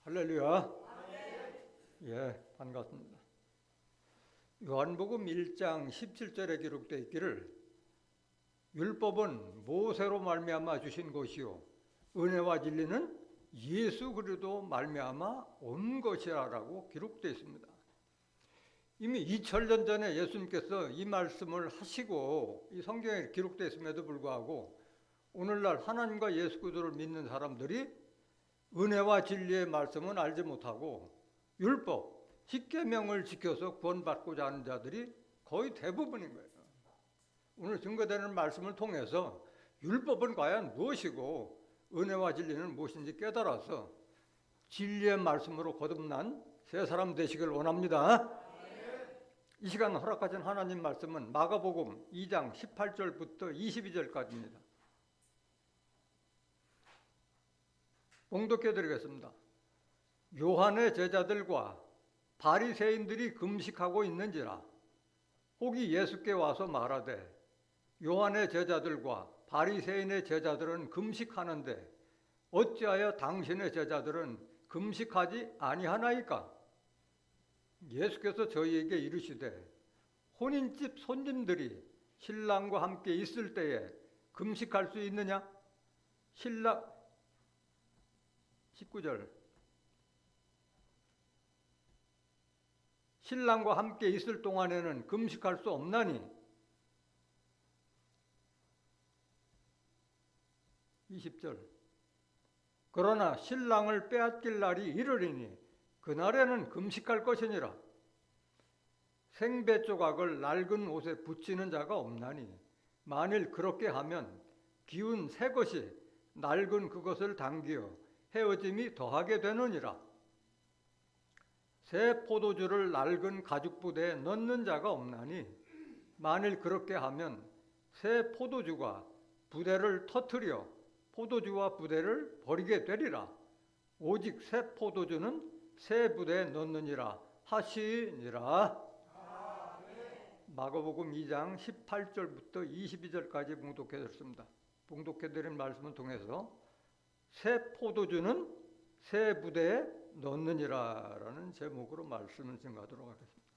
할렐루야. 예, 반갑습니다. 요한복음 1장 17절에 기록되어 있기를 율법은 모세로 말미암아 주신 것이요 은혜와 진리는 예수 그리스도 말미암아 온 것이라고 기록되어 있습니다. 이미 2000년 전에 예수님께서 이 말씀을 하시고 이 성경에 기록되어 있음에도 불구하고 오늘날 하나님과 예수 그리스도를 믿는 사람들이 은혜와 진리의 말씀은 알지 못하고 율법, 십계명을 지켜서 구원받고자 하는 자들이 거의 대부분인 거예요. 오늘 증거되는 말씀을 통해서 율법은 과연 무엇이고 은혜와 진리는 무엇인지 깨달아서 진리의 말씀으로 거듭난 새 사람 되시길 원합니다. 이 시간 허락하신 하나님 말씀은 마가복음 2장 18절부터 22절까지입니다. 봉독해 드리겠습니다. 요한의 제자들과 바리새인들이 금식하고 있는지라 혹이 예수께 와서 말하되 요한의 제자들과 바리새인의 제자들은 금식하는데 어찌하여 당신의 제자들은 금식하지 아니하나이까? 예수께서 저희에게 이르시되 혼인집 손님들이 신랑과 함께 있을 때에 금식할 수 있느냐? 19절 신랑과 함께 있을 동안에는 금식할 수 없나니 20절 그러나 신랑을 빼앗길 날이 이르리니 그날에는 금식할 것이니라. 생배 조각을 낡은 옷에 붙이는 자가 없나니 만일 그렇게 하면 기운 새 것이 낡은 그것을 당기어 헤어짐이 더하게 되느니라. 새 포도주를 낡은 가죽 부대에 넣는 자가 없나니 만일 그렇게 하면 새 포도주가 부대를 터뜨려 포도주와 부대를 버리게 되리라. 오직 새 포도주는 새 부대에 넣느니라 하시니라. 마가복음 2장 18절부터 22절까지 봉독해드렸습니다. 봉독해드린 말씀을 통해서 새 포도주는 새 부대에 넣느니라 라는 제목으로 말씀을 증거하도록 하겠습니다.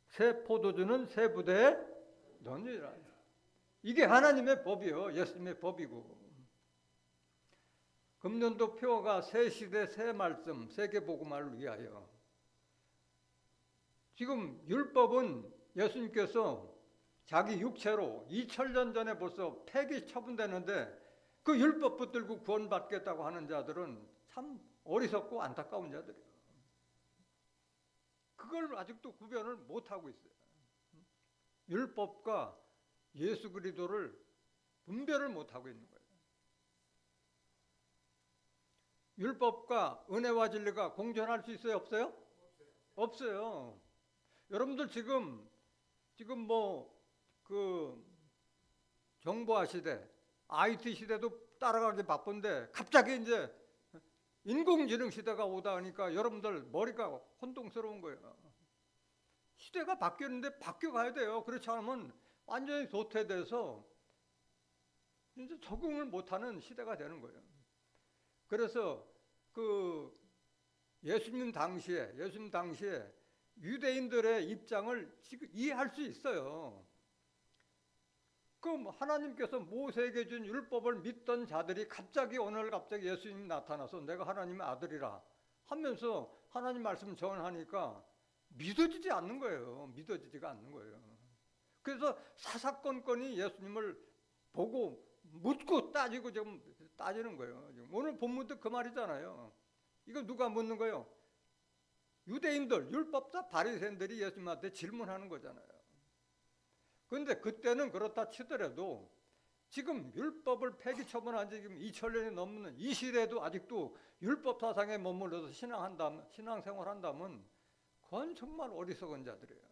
새 포도주는 새 부대에 넣느니라. 이게 하나님의 법이요, 예수님의 법이고. 금년도 표어가 새 시대 새 말씀 세계복음화를 위하여. 지금 율법은 예수님께서 자기 육체로 2000년 전에 벌써 폐기 처분되는데 그 율법 붙들고 구원받겠다고 하는 자들은 참 어리석고 안타까운 자들이에요. 그걸 아직도 구별을 못하고 있어요. 율법과 예수 그리스도를 분별을 못하고 있는 거예요. 율법과 은혜와 진리가 공존할 수 있어요? 없어요? 없어요. 여러분들 지금 정보화 시대, IT 시대도 따라가기 바쁜데 갑자기 이제 인공지능 시대가 오다 하니까 여러분들 머리가 혼동스러운 거예요. 시대가 바뀌었는데 바뀌어가야 돼요. 그렇지 않으면 완전히 도태돼서 이제 적응을 못하는 시대가 되는 거예요. 그래서 예수님 당시에 유대인들의 입장을 지금 이해할 수 있어요. 그럼 하나님께서 모세에게 준 율법을 믿던 자들이 갑자기 예수님이 나타나서 내가 하나님의 아들이라 하면서 하나님 말씀 전하니까 믿어지지 않는 거예요. 믿어지지가 않는 거예요. 그래서 사사건건이 예수님을 보고 묻고 따지고 지금 따지는 거예요. 지금 오늘 본문도 그 말이잖아요. 이거 누가 묻는 거예요? 유대인들, 율법자 바리새인들이 예수님한테 질문하는 거잖아요. 그런데 그때는 그렇다 치더라도 지금 율법을 폐기 처분한 지 지금 2000년이 넘는 이 시대에도 아직도 율법 사상에 머물러서 신앙생활한다면 그건 정말 어리석은 자들이에요.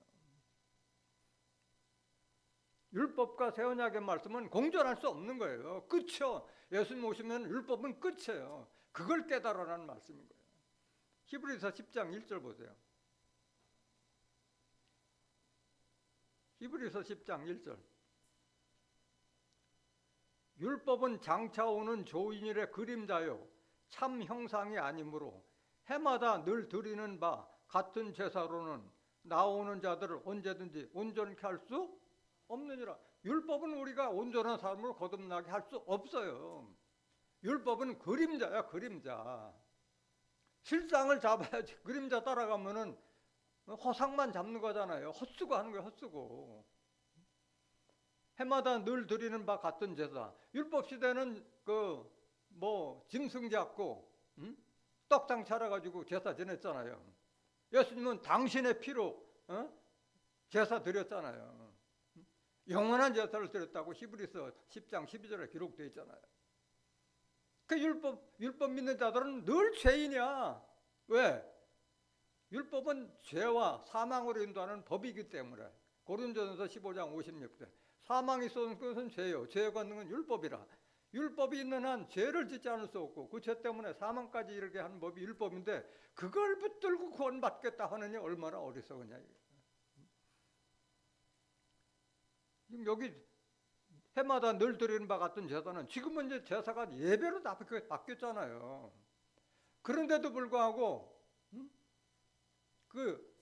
율법과 새 언약의 말씀은 공존할 수 없는 거예요. 끝이요. 예수님 오시면 율법은 끝이에요. 그걸 깨달으라는 말씀인 거예요. 히브리서 10장 1절 보세요. 히브리서 10장 1절 율법은 장차 오는 조인일의 그림자요 참 형상이 아니므로 해마다 늘 드리는 바 같은 제사로는 나오는 자들을 언제든지 온전케 할 수 없느니라. 율법은 우리가 온전한 삶으로 거듭나게 할 수 없어요. 율법은 그림자야, 그림자. 실상을 잡아야지. 그림자 따라가면은 허상만 잡는 거잖아요. 헛수고 하는 거예요, 헛수고. 해마다 늘 드리는 바 같은 제사. 율법 시대는 짐승 잡고 떡상 차려가지고 제사 지냈잖아요. 예수님은 당신의 피로 제사 드렸잖아요. 영원한 제사를 드렸다고 히브리서 10장 12절에 기록되어 있잖아요. 그 율법 믿는 자들은 늘 죄인이야. 왜? 율법은 죄와 사망으로 인도하는 법이기 때문에. 고린도전서 15장 56절. 사망이 쏘는 것은 죄요. 죄가 있는 건 율법이라. 율법이 있는 한 죄를 짓지 않을 수 없고 그 죄 때문에 사망까지 이르게 하는 법이 율법인데 그걸 붙들고 구원받겠다 하느니 얼마나 어리석으냐. 지금 여기 해마다 늘 드리는 바 같은 제사는 지금은 이제 제사가 예배로 다 바뀌었잖아요. 그런데도 불구하고 그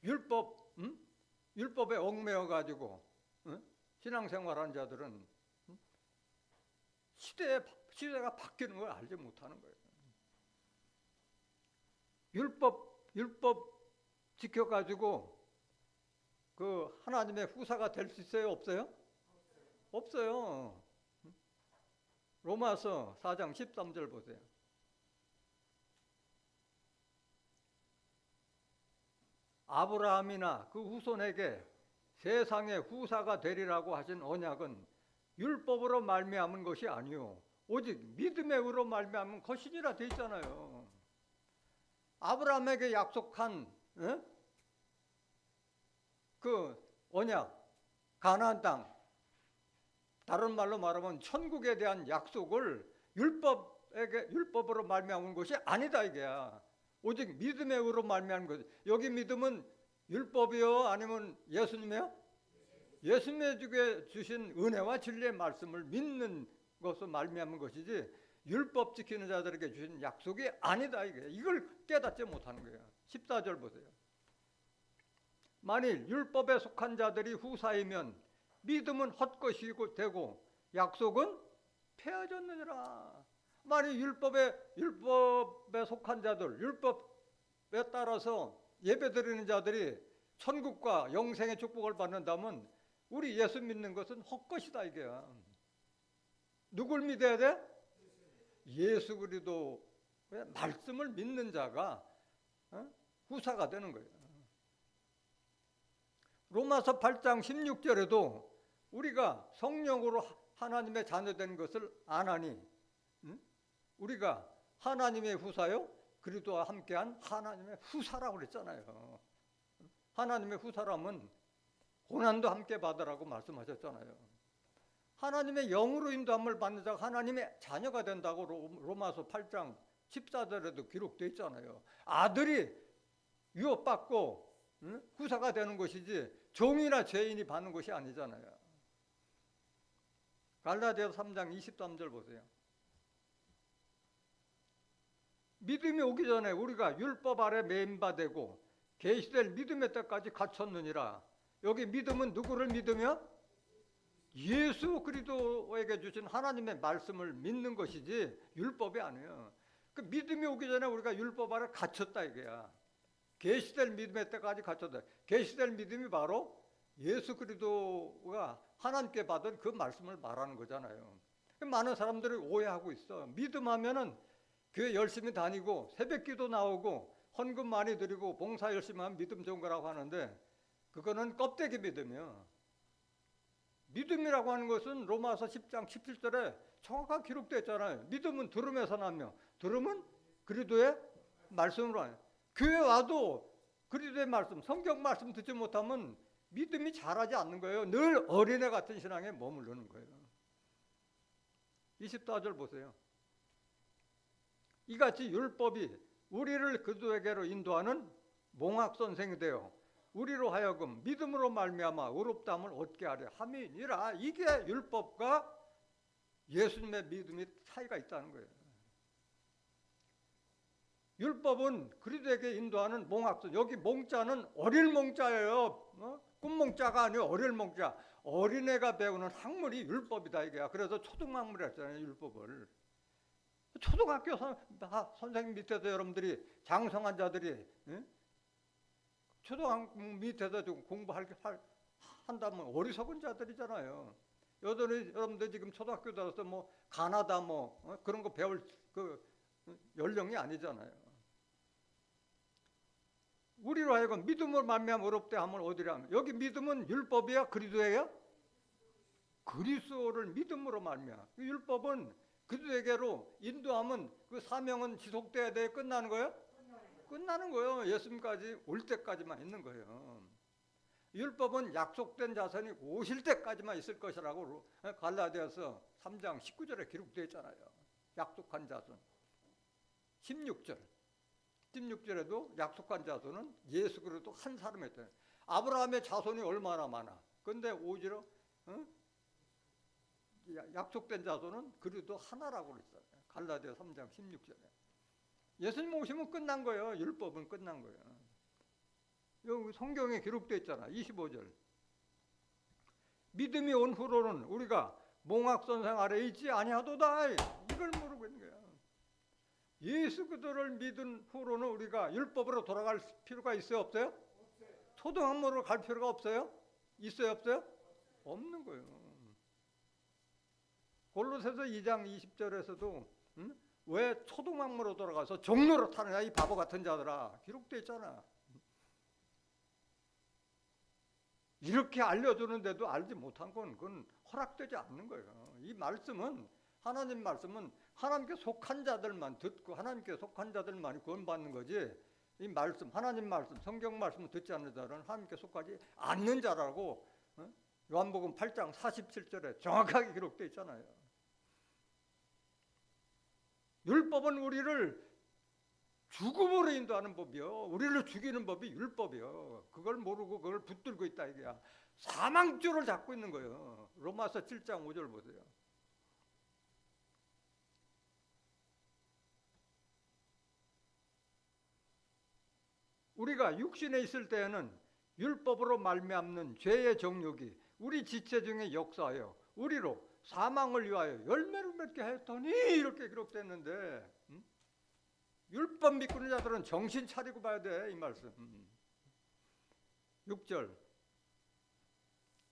율법에 얽매여 가지고 신앙생활하는 자들은 시대가 바뀌는 걸 알지 못하는 거예요. 율법 지켜가지고 그 하나님의 후사가 될 수 있어요? 없어요? 없어요. 로마서 4장 13절 보세요. 아브라함이나 그 후손에게 세상의 후사가 되리라고 하신 언약은 율법으로 말미암은 것이 아니요 오직 믿음의 의로 말미암은 것이니라 돼 있잖아요. 아브라함에게 약속한 그 언약, 가나안 땅, 다른 말로 말하면 천국에 대한 약속을 율법으로 말미암은 것이 아니다 이게야. 오직 믿음의 의로 말미암은 것. 여기 믿음은 율법이요 아니면 예수님이요? 예수님에게 주신 은혜와 진리의 말씀을 믿는 것으로 말미암은 것이지 율법 지키는 자들에게 주신 약속이 아니다 이게. 이걸 깨닫지 못하는 거예요. 14절 보세요. 만일 율법에 속한 자들이 후사이면 믿음은 헛것이고 되고 약속은 폐하졌느니라. 만일 율법에 속한 자들, 율법에 따라서 예배드리는 자들이 천국과 영생의 축복을 받는다면 우리 예수 믿는 것은 헛것이다 이게야. 누굴 믿어야 돼? 예수 그리스도의 말씀을 믿는 자가 후사가 되는 거예요. 로마서 8장 16절에도 우리가 성령으로 하나님의 자녀된 것을 아나니 우리가 하나님의 후사요 그리스도와 함께한 하나님의 후사라고 그랬잖아요. 하나님의 후사라면 고난도 함께 받으라고 말씀하셨잖아요. 하나님의 영으로 인도함을 받는 자가 하나님의 자녀가 된다고 로마서 8장 14절에도 기록되어 있잖아요. 아들이 유업받고 후사가 되는 것이지 종이나 죄인이 받는 것이 아니잖아요. 갈라디아서 3장 23절 보세요. 믿음이 오기 전에 우리가 율법 아래 매임받고 계시될 믿음의 때까지 갇혔느니라. 여기 믿음은 누구를 믿으며? 예수 그리스도에게 주신 하나님의 말씀을 믿는 것이지 율법이 아니에요. 그 믿음이 오기 전에 우리가 율법 아래 갇혔다 이게야. 계시될 믿음의 때까지 갇혔다. 계시될 믿음이 바로 예수 그리스도가 하나님께 받은 그 말씀을 말하는 거잖아요. 많은 사람들이 오해하고 있어. 믿음하면은 교회 열심히 다니고 새벽기도 나오고 헌금 많이 드리고 봉사 열심히 하면 믿음 좋은 거라고 하는데 그거는 껍데기 믿음이요. 믿음이라고 하는 것은 로마서 10장 17절에 정확하게 기록되어 있잖아요. 믿음은 들음에서 나며 들음은 그리스도의 말씀으로 하는. 교회 와도 그리스도의 말씀, 성경 말씀 듣지 못하면 믿음이 자라지 않는 거예요. 늘 어린애 같은 신앙에 머무르는 거예요. 24절 보세요. 이같이 율법이 우리를 그리스도에게로 인도하는 몽학선생이 되어 우리로 하여금 믿음으로 말미암아 의롭다함을 얻게 하려 함이니라. 이게 율법과 예수님의 믿음이 차이가 있다는 거예요. 율법은 그리스도에게 인도하는 몽학선. 여기 몽자는 어릴 몽자예요. 꿈몽자가 아니에요. 어릴 몽자. 어린애가 배우는 학문이 율법이다 이게야. 그래서 초등학문이라 했잖아요. 율법을. 초등학교 선생님 밑에서 여러분들이 장성한 자들이 초등학교 밑에서 좀 한다면 어리석은 자들이잖아요. 여러분들 지금 초등학교 들어서 뭐 가나다 뭐 그런 거 배울 그 연령이 아니잖아요. 우리로 하여금 믿음을 말미암아 어렵대 하면 어디라 하면 여기 믿음은 율법이야 그리스도예요? 그리스도를 믿음으로 말미암아. 율법은 그리스도에게로 인도하면 그 사명은 지속돼야 돼. 끝나는 거예요? 끝나는 거예요. 예수님까지 올 때까지만 있는 거예요. 율법은 약속된 자손이 오실 때까지만 있을 것이라고 갈라디아서 3장 19절에 기록되어 있잖아요. 약속한 자손. 16절에도 약속한 자손은 예수 그리스도 한 사람이었대요. 아브라함의 자손이 얼마나 많아. 근데 오히려 약속된 자손은 그리스도 하나라고 그랬어요. 갈라디아 3장 16절에. 예수님 오시면 끝난 거예요. 율법은 끝난 거예요. 여기 성경에 기록되어 있잖아. 25절. 믿음이 온 후로는 우리가 몽학선생 아래 있지 아니하도다. 이걸 모르고 있는 거야. 예수 그리스도를 믿은 후로는 우리가 율법으로 돌아갈 필요가 있어요? 없어요? 초등학문으로 갈 필요가 없어요? 있어요? 없어요? 없는 거예요. 골로새서 2장 20절에서도 왜 초등학문으로 돌아가서 종로로 타느냐 이 바보 같은 자들아 기록되어 있잖아. 이렇게 알려주는데도 알지 못한 건 그건 허락되지 않는 거예요. 이 말씀은 하나님 말씀은 하나님께 속한 자들만 듣고 하나님께 속한 자들만이 구원받는 거지. 이 말씀 하나님 말씀 성경 말씀을 듣지 않는 자는 하나님께 속하지 않는 자라고 요한복음 8장 47절에 정확하게 기록되어 있잖아요. 율법은 우리를 죽음으로 인도하는 법이요. 우리를 죽이는 법이 율법이요. 그걸 모르고 그걸 붙들고 있다 이게야. 사망줄을 잡고 있는 거예요. 로마서 7장 5절 보세요. 우리가 육신에 있을 때에는 율법으로 말미암는 죄의 정욕이 우리 지체 중에 역사하여 우리로 사망을 위하여 열매를 맺게 했더니 이렇게 기록됐는데 율법 믿고 있는 자들은 정신 차리고 봐야 돼. 이 말씀. 6절.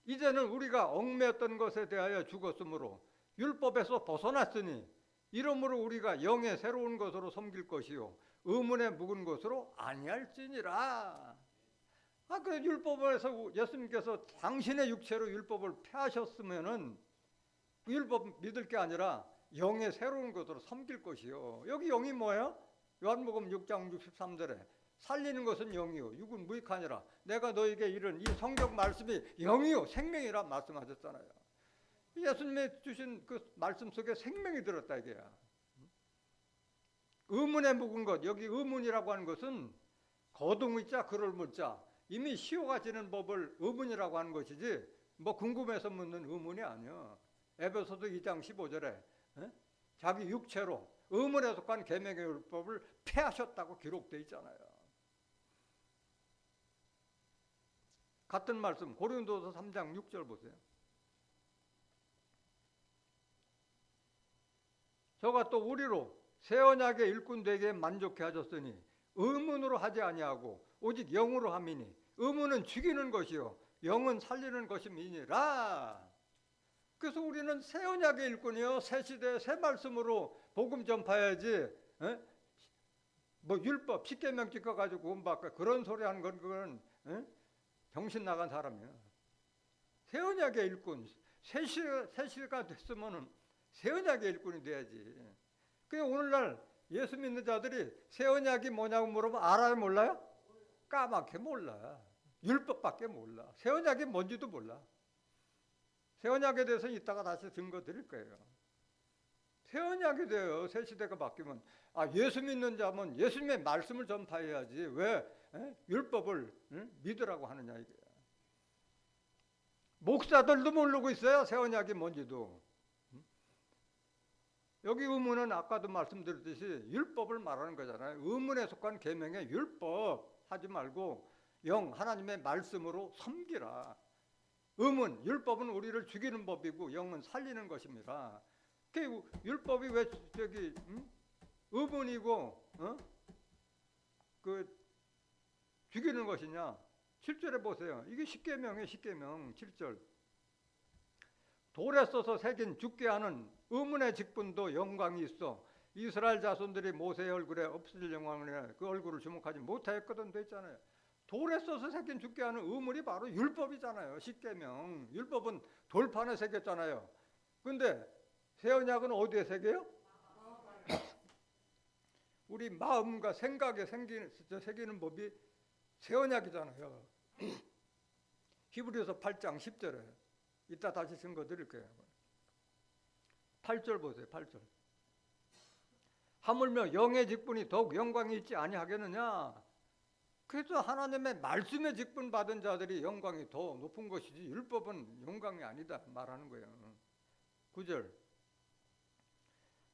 이제는 우리가 얽매였던 것에 대하여 죽었으므로 율법에서 벗어났으니 이러므로 우리가 영의 새로운 것으로 섬길 것이요 의문에 묵은 것으로 아니할지니라. 그 율법에서 예수님께서 당신의 육체로 율법을 폐하셨으면은 그 율법 믿을 게 아니라 영의 새로운 것으로 섬길 것이요. 여기 영이 뭐예요? 요한복음 6장 63절에 살리는 것은 영이요 육은 무익하니라. 내가 너에게 이른 이 성경 말씀이 영이요 생명이라 말씀하셨잖아요. 예수님이 주신 그 말씀 속에 생명이 들었다 이게야. 의문에 묵은 것, 여기 의문이라고 하는 것은 거둥의자 그럴 문자 이미 시효가지는 법을 의문이라고 하는 것이지 뭐 궁금해서 묻는 의문이 아니야. 에베소서 2장 15절에 자기 육체로 의문에 속한 계명의 율법을 폐하셨다고 기록되어 있잖아요. 같은 말씀 고린도서 3장 6절 보세요. 저가 또 우리로 새 언약의 일꾼 되게 만족해 하셨으니 의문으로 하지 아니하고 오직 영으로 함이니 의문은 죽이는 것이요 영은 살리는 것임이니라. 그래서 우리는 새 언약의 일꾼이요 새 시대 새 말씀으로 복음 전파해야지. 뭐 율법 십계명 지켜가지고 구원받고 그런 소리 하는 건 그건 정신 나간 사람이야. 새 언약의 일꾼 새 시대가 됐으면은 새 언약의 일꾼이 돼야지. 그냥 오늘날 예수 믿는 자들이 새 언약이 뭐냐고 물어보면 알아요 몰라요? 까맣게 몰라. 율법밖에 몰라. 새 언약이 뭔지도 몰라. 새 언약에 대해서 이따가 다시 증거 드릴 거예요. 새 언약이 돼요. 새 시대가 바뀌면. 예수 믿는 자면 예수님의 말씀을 전파해야지. 왜 율법을 믿으라고 하느냐 이게. 목사들도 모르고 있어요. 새 언약이 뭔지도. 여기 의문은 아까도 말씀드렸듯이 율법을 말하는 거잖아요. 의문에 속한 계명의 율법 하지 말고 하나님의 말씀으로 섬기라. 율법은 우리를 죽이는 법이고 영은 살리는 것입니다. 그 율법이 왜 의문이고 그 죽이는 것이냐? 7절에 보세요. 이게 십계명이에요. 십계명 7절. 돌에 써서 새긴 죽게 하는 의문의 직분도 영광이 있어. 이스라엘 자손들이 모세의 얼굴에 없어질 영광을 그 얼굴을 주목하지 못하였거든 돼 있잖아요. 돌에 써서 새긴 죽게 하는 의문이 바로 율법이잖아요. 십계명. 율법은 돌판에 새겼잖아요. 근데 새 언약은 어디에 새겨요? 우리 마음과 생각에 새기는 법이 새 언약이잖아요. 히브리서 8장 10절에 이따 다시 증거 드릴게요. 8절 보세요. 8절. 하물며 영의 직분이 더욱 영광이 있지 아니하겠느냐. 그래서 하나님의 말씀의 직분 받은 자들이 영광이 더 높은 것이지 율법은 영광이 아니다 말하는 거예요. 9절.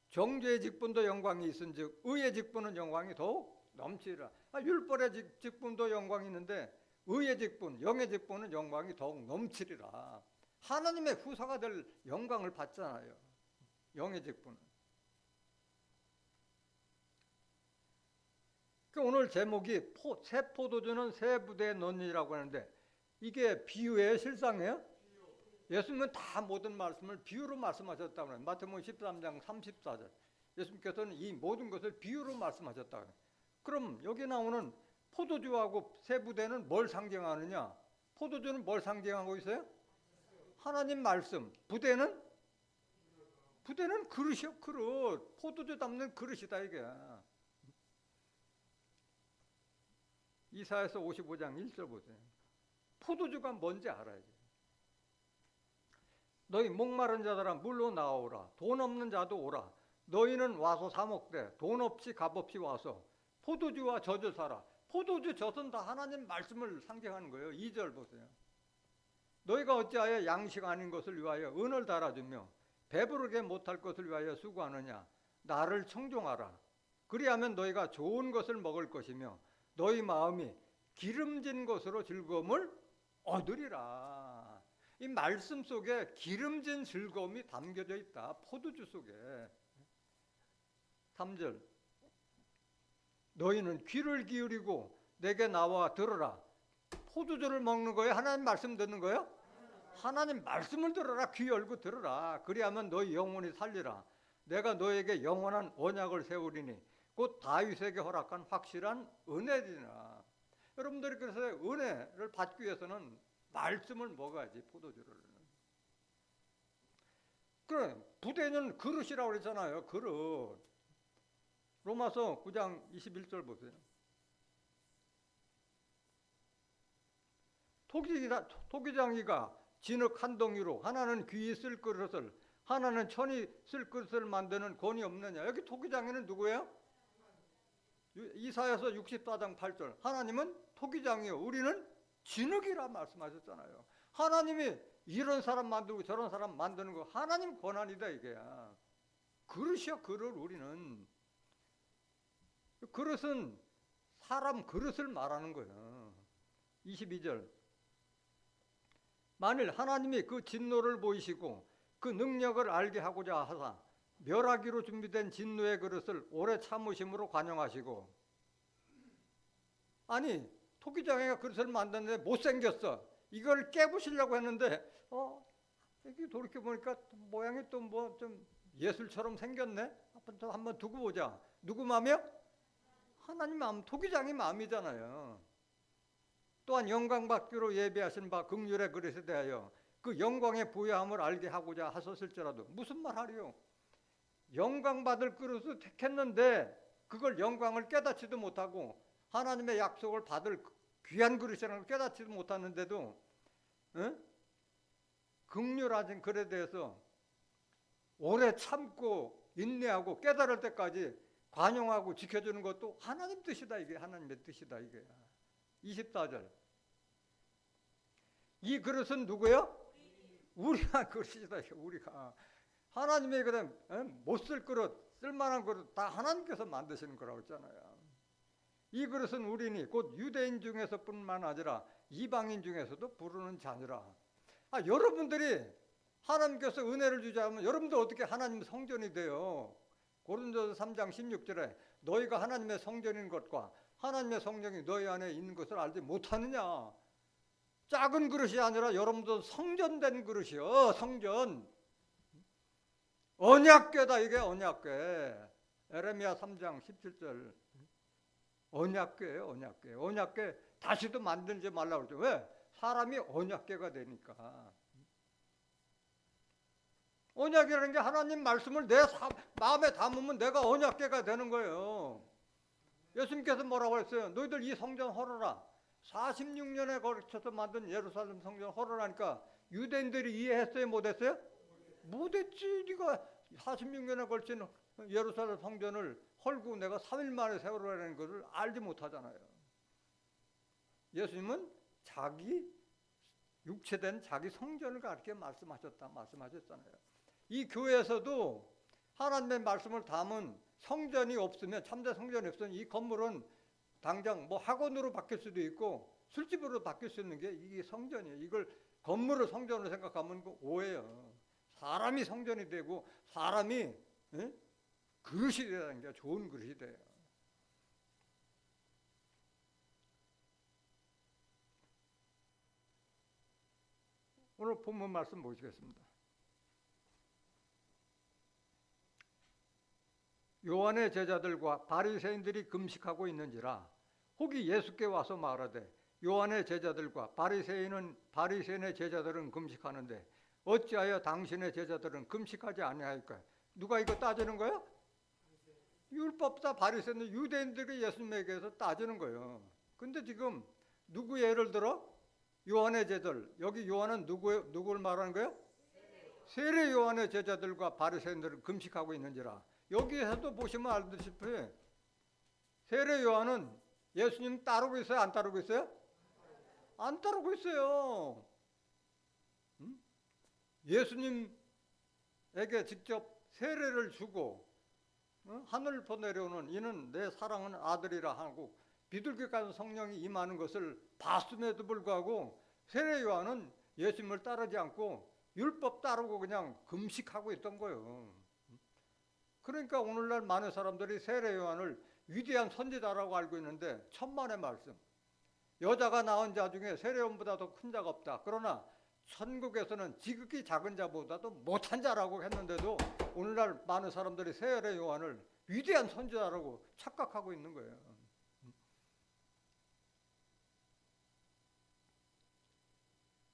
정죄의 직분도 영광이 있은즉 의의 직분은 영광이 더욱 넘치리라. 율법의 직분도 영광이 있는데 의의 직분, 영의 직분은 영광이 더욱 넘치리라. 하나님의 후사가 될 영광을 받잖아요. 영의 직분은. 오늘 제목이 새 포도주는 새 부대에 넣으니라고 하는데 이게 비유예요? 실상이에요? 예수님은 다 모든 말씀을 비유로 말씀하셨다고 해요. 마태복음 13장 34절. 예수님께서는 이 모든 것을 비유로 말씀하셨다고 해요. 그럼 여기 나오는 포도주하고 새 부대는 뭘 상징하느냐? 포도주는 뭘 상징하고 있어요? 하나님 말씀. 부대는 그릇이요, 그릇. 포도주 담는 그릇이다 이게. 이사야서 55장 1절 보세요. 포도주가 뭔지 알아야지. 너희 목마른 자들아 물로 나오라. 돈 없는 자도 오라. 너희는 와서 사 먹되 돈 없이 값 없이 와서 포도주와 젖을 사라. 포도주 젖은 다 하나님 말씀을 상징하는 거예요. 2절 보세요. 너희가 어찌하여 양식 아닌 것을 위하여 은을 달아주며 배부르게 못할 것을 위하여 수고하느냐. 나를 청종하라. 그리하면 너희가 좋은 것을 먹을 것이며 너희 마음이 기름진 것으로 즐거움을 얻으리라. 이 말씀 속에 기름진 즐거움이 담겨져 있다. 포도주 속에. 3절. 너희는 귀를 기울이고 내게 나와 들으라. 포도주를 먹는 거예요? 하나님 말씀 듣는 거예요? 하나님 말씀을 들으라. 귀 열고 들으라. 그리하면 너희 영혼이 살리라. 내가 너에게 영원한 언약을 세우리니 곧 다윗에게 허락한 확실한 은혜리라. 여러분들이 그래서 은혜를 받기 위해서는 말씀을 먹어야지. 포도주를. 그래, 부대는 그릇이라고 그랬잖아요. 그릇. 로마서 9장 21절 보세요. 토기장이가 진흙 한 덩이로 하나는 귀히 쓸 그릇을 하나는 천이 쓸 그릇을 만드는 권이 없느냐. 여기 토기장이는 누구예요? 이사야서 64장 8절. 하나님은 토기장이요 우리는 진흙이라 말씀하셨잖아요. 하나님이 이런 사람 만들고 저런 사람 만드는 거 하나님 권한이다 이게. 그릇이야 그릇. 우리는 그릇은 사람 그릇을 말하는 거예요. 22절. 만일 하나님이 그 진노를 보이시고 그 능력을 알게 하고자 하사 멸하기로 준비된 진노의 그릇을 오래 참으심으로 관용하시고. 아니 토기장이가 그릇을 만드는데 못생겼어. 이걸 깨부시려고 했는데 여기 돌이켜보니까 모양이 또 뭐 좀 예술처럼 생겼네. 한번 두고 보자. 누구 마음이요? 하나님 마음. 토기장이 마음이잖아요. 또한 영광받기로 예비하신 바 긍휼의 그릇에 대하여 그 영광의 부여함을 알게 하고자 하셨을지라도. 무슨 말 하리요? 영광받을 그릇을 택했는데 그걸 영광을 깨닫지도 못하고 하나님의 약속을 받을 귀한 그릇이라는 걸 깨닫지도 못하는데도 긍휼하신 글에 대해서 오래 참고 인내하고 깨달을 때까지 관용하고 지켜주는 것도 하나님 뜻이다 이게. 하나님의 뜻이다 이게. 24절. 이 그릇은 누구예요? 우리가 그릇이다. 우리가. 하나님의 그냥 못 쓸 그릇, 쓸만한 그릇 다 하나님께서 만드시는 거라고 했잖아요. 이 그릇은 우리니 곧 유대인 중에서뿐만 아니라 이방인 중에서도 부르는 자니라. 여러분들이 하나님께서 은혜를 주자면 여러분들 어떻게 하나님 성전이 돼요? 고린도서 3장 16절에 너희가 하나님의 성전인 것과 하나님의 성령이 너희 안에 있는 것을 알지 못하느냐. 작은 그릇이 아니라 여러분도 성전된 그릇이요. 성전. 언약궤다 이게 언약궤. 에레미야 3장 17절. 언약궤예요. 언약궤. 언약궤 다시도 만들지 말라고 그러죠. 왜? 사람이 언약궤가 되니까. 언약이라는 게 하나님 말씀을 내 마음에 담으면 내가 언약궤가 되는 거예요. 예수님께서 뭐라고 했어요? 너희들 이 성전 헐어라. 46년에 걸쳐서 만든 예루살렘 성전 헐어라니까 유대인들이 이해했어요? 못했어요? 못했지. 네가 46년에 걸친 예루살렘 성전을 헐고 내가 3일 만에 세우라는 것을 알지 못하잖아요. 예수님은 자기 육체된 자기 성전을 그렇게 말씀하셨잖아요. 이 교회에서도 하나님의 말씀을 담은 성전이 없으면, 참된 성전이 없으면 이 건물은 당장 뭐 학원으로 바뀔 수도 있고 술집으로 바뀔 수 있는 게 이게 성전이에요. 이걸 건물을 성전으로 생각하면 그 오해예요. 사람이 성전이 되고 사람이 그릇이 되는 게 좋은 그릇이 돼요. 오늘 본문 말씀 보시겠습니다. 요한의 제자들과 바리새인들이 금식하고 있는지라 혹이 예수께 와서 말하되 요한의 제자들과 바리새인의 제자들은 금식하는데 어찌하여 당신의 제자들은 금식하지 아니하일까? 누가 이거 따지는 거야? 율법사 바리새인들 유대인들이 예수님에게서 따지는 거예요. 근데 지금 누구 예를 들어? 요한의 제자들. 여기 요한은 누구를 말하는 거예요? 세례 요한의 제자들과 바리새인들은 금식하고 있는지라. 여기에서도 보시면 알다시피 세례 요한은 예수님 따르고 있어요? 안 따르고 있어요? 안 따르고 있어요. 예수님에게 직접 세례를 주고 하늘부터 내려오는 이는 내 사랑하는 아들이라 하고 비둘기까지 성령이 임하는 것을 봤음에도 불구하고 세례 요한은 예수님을 따르지 않고 율법 따르고 그냥 금식하고 있던 거예요. 그러니까 오늘날 많은 사람들이 세례 요한을 위대한 선지자라고 알고 있는데 천만의 말씀. 여자가 낳은 자 중에 세례 요한보다 더 큰 자가 없다. 그러나 천국에서는 지극히 작은 자보다도 못한 자라고 했는데도 오늘날 많은 사람들이 세례 요한을 위대한 선지자라고 착각하고 있는 거예요.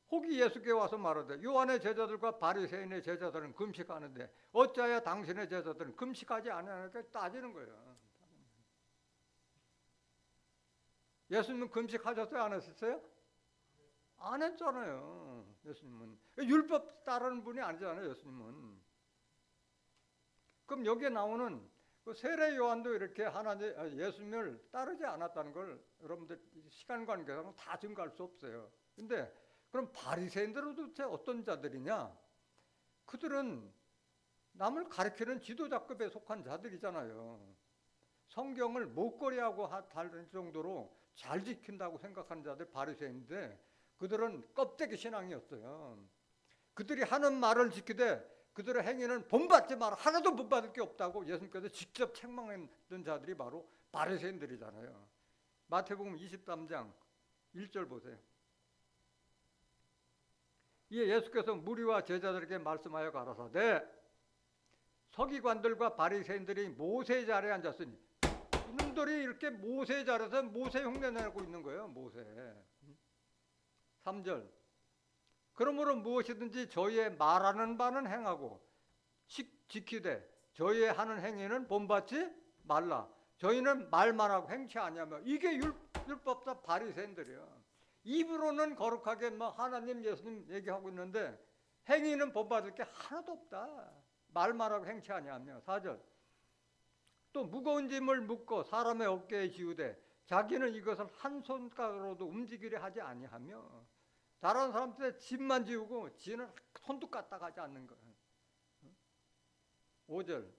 혹이 예수께 와서 말하되 요한의 제자들과 바리새인의 제자들은 금식하는데 어찌하여 당신의 제자들은 금식하지 않으니까 따지는 거예요. 예수님은 금식하셨어요? 안 하셨어요? 안 했잖아요. 예수님은 율법 따르는 분이 아니잖아요. 예수님은. 그럼 여기에 나오는 그 세례 요한도 이렇게 예수님을 따르지 않았다는 걸 여러분들 시간 관계상 다 증거할 수 없어요. 근데 그럼 바리새인들은 도대체 어떤 자들이냐? 그들은 남을 가르치는 지도자급에 속한 자들이잖아요. 성경을 못거리하고 할 정도로 잘 지킨다고 생각하는 자들 바리새인인데 그들은 껍데기 신앙이었어요. 그들이 하는 말을 지키되 그들의 행위는 본받지 마라. 하나도 본받을 게 없다고 예수님께서 직접 책망했던 자들이 바로 바리새인들이잖아요. 마태복음 23장 1절 보세요. 이에 예수께서 무리와 제자들에게 말씀하여 가라사대 서기관들과 바리새인들이 모세 자리에 앉았으니 이놈들이 이렇게 모세 자리에서 모세 흉내 내고 있는 거예요. 모세. 3절 그러므로 무엇이든지 저희의 말하는 바는 행하고 지키되 저희의 하는 행위는 본받지 말라. 저희는 말만 하고 행치 아니하며 이게 율법사 바리새인들이에요. 입으로는 거룩하게 하나님 예수님 얘기하고 있는데 행위는 본받을 게 하나도 없다. 말만 하고 행치 아니하며. 4절 또 무거운 짐을 묶고 사람의 어깨에 지우되 자기는 이것을 한 손가락으로도 움직이려 하지 아니하며. 다른 사람들의 짐만 지우고 지는 손도 까딱 하지 않는 거예요. 5절.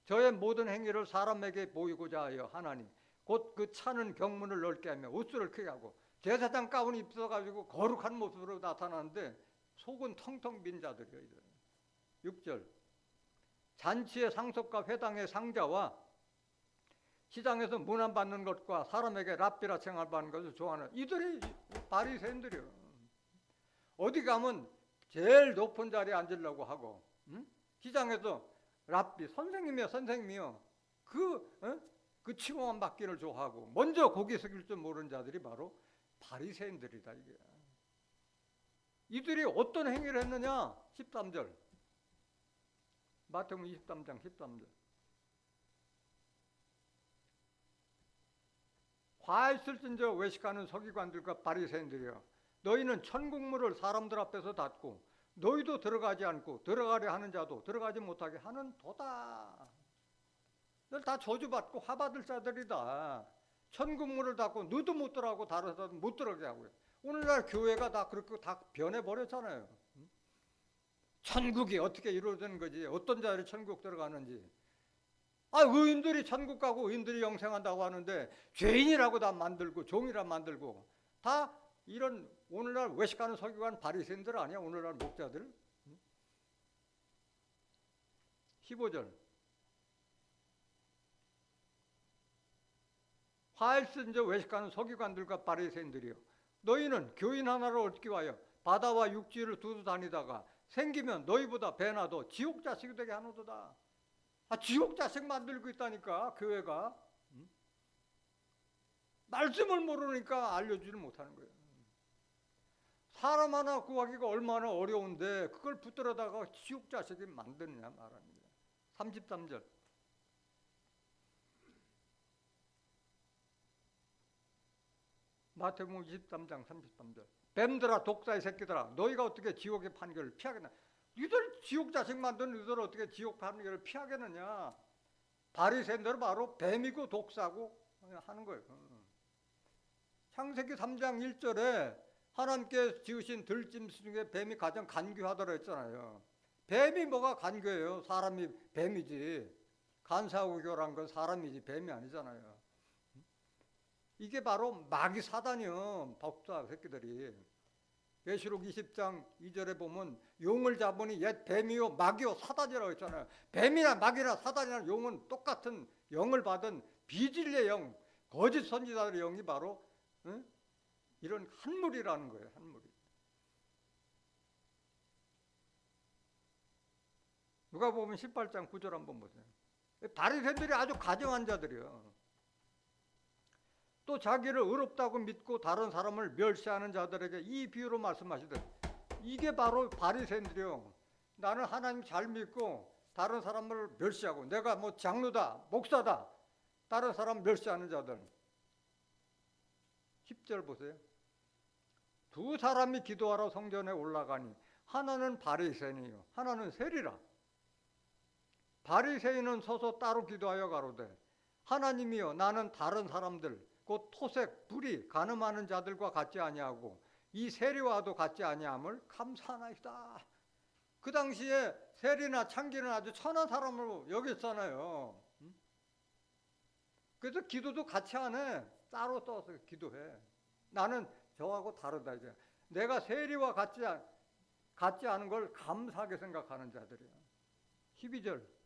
저의 모든 행위를 사람에게 보이고자 하여 하나님 곧 그 차는 경문을 넓게 하며 옷수를 크게 하고 제사장 가운을 입혀가지고 거룩한 모습으로 나타나는데 속은 텅텅 빈 자들이에요. 6절. 잔치의 상속과 회당의 상자와 시장에서 문안받는 것과 사람에게 랍비라 칭함받는 것을 좋아하는 이들이 바리새인들이요. 어디 가면 제일 높은 자리에 앉으려고 하고, 시장에서 랍비 선생님이요 선생님이요 그 칭호만 받기를 좋아하고 먼저 고개 숙일 줄 모르는 자들이 바로 바리새인들이다. 이게 이들이 어떤 행위를 했느냐? 13절. 마태복음 23장 13절. 화 있을진저 외식하는 서기관들과 바리새인들이여, 너희는 천국문을 사람들 앞에서 닫고 너희도 들어가지 않고 들어가려 하는 자도 들어가지 못하게 하는 도다. 너 다 저주받고 화받을 자들이다. 천국문을 닫고 너도 못 들어가고 다른 사람도 못 들어가게 하고요. 오늘날 교회가 다 그렇게 다 변해버렸잖아요. 천국이 어떻게 이루어지는 거지? 어떤 자들이 천국 들어가는지. 의인들이 천국 가고 의인들이 영생한다고 하는데 죄인이라고 다 만들고 종이라 만들고 다 이런 오늘날 외식하는 서기관 바리새인들 아니야? 오늘날 목자들. 15절. 화일쓴저 외식하는 서기관들과 바리새인들이여, 너희는 교인 하나를 얻기 위하여 바다와 육지를 두루 다니다가 생기면 너희보다 배나 더 지옥 자식이 되게 하노도다. 지옥 자식 만들고 있다니까 교회가. 말씀을 모르니까 알려주지 못하는 거예요. 사람 하나 구하기가 얼마나 어려운데 그걸 붙들어다가 지옥 자식이 만드느냐 말합니다. 33절. 마태복음 23장 33절. 뱀들아 독사의 새끼들아, 너희가 어떻게 지옥의 판결을 피하겠나? 이들 지옥 자식 만든 이들 어떻게 지옥 판결을 피하겠느냐? 바리새인들은 바로 뱀이고 독사고 하는 거예요. 창세기 3장 1절에 하나님께 지으신 들짐승 중에 뱀이 가장 간교하더라 했잖아요. 뱀이 뭐가 간교해요? 사람이 뱀이지. 간사하고 교란 건 사람이지 뱀이 아니잖아요. 이게 바로 마귀 사단이요. 독사 새끼들이. 계시록 20장 2절에 보면 용을 잡으니 옛 뱀이요 마귀요 사단이라고 했잖아요. 뱀이나 마귀나 사단이나 용은 똑같은 영을 받은 비진리의 영, 거짓 선지자들의 영이 바로 이런 한물이라는 거예요. 한물이. 누가 보면 18장 9절 한번 보세요. 바리새인들이 아주 가정한 자들이요. 또 자기를 의롭다고 믿고 다른 사람을 멸시하는 자들에게 이 비유로 말씀하시되, 이게 바로 바리새인들이요. 나는 하나님 잘 믿고 다른 사람을 멸시하고 내가 뭐 장로다 목사다 다른 사람 멸시하는 자들. 10절 보세요. 두 사람이 기도하러 성전에 올라가니 하나는 바리새인이요 하나는 세리라. 바리새인은 서서 따로 기도하여 가로되, 하나님이여, 나는 다른 사람들 곧 토색, 불의, 간음하는 자들과 같지 아니하고 이 세리와도 같지 아니함을 감사하나이다. 그 당시에 세리나 창기는 아주 천한 사람으로 여겼잖아요. 그래서 기도도 같이 안 해. 따로 떠서 기도해. 나는 저하고 다르다 이제. 내가 세리와 같지 않은 걸 감사하게 생각하는 자들이야. 12절.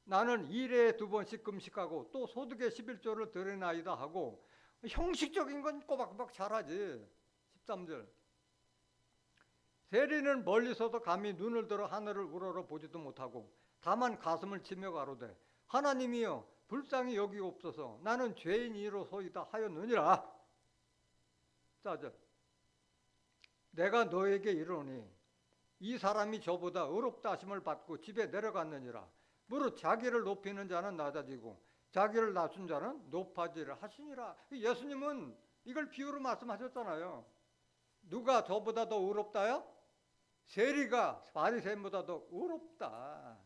나는 일에 2번씩 금식하고 또 소득의 11조를 드리나이다 하고 형식적인 건 꼬박꼬박 잘하지. 13절. 세리는 멀리서도 감히 눈을 들어 하늘을 우러러 보지도 못하고 다만 가슴을 치며 가로되, 하나님이여, 불쌍히 여기옵소서. 나는 죄인이로소이다 하였느니라. 14절. 내가 너에게 이르노니 이 사람이 저보다 의롭다 하심을 받고 집에 내려갔느니라. 무릇 자기를 높이는 자는 낮아지고 자기를 낮춘 자는 높아지리라 하시니라. 예수님은 이걸 비유로 말씀하셨잖아요. 누가 저보다 더 의롭다요? 세리가 바리새인보다 더 의롭다.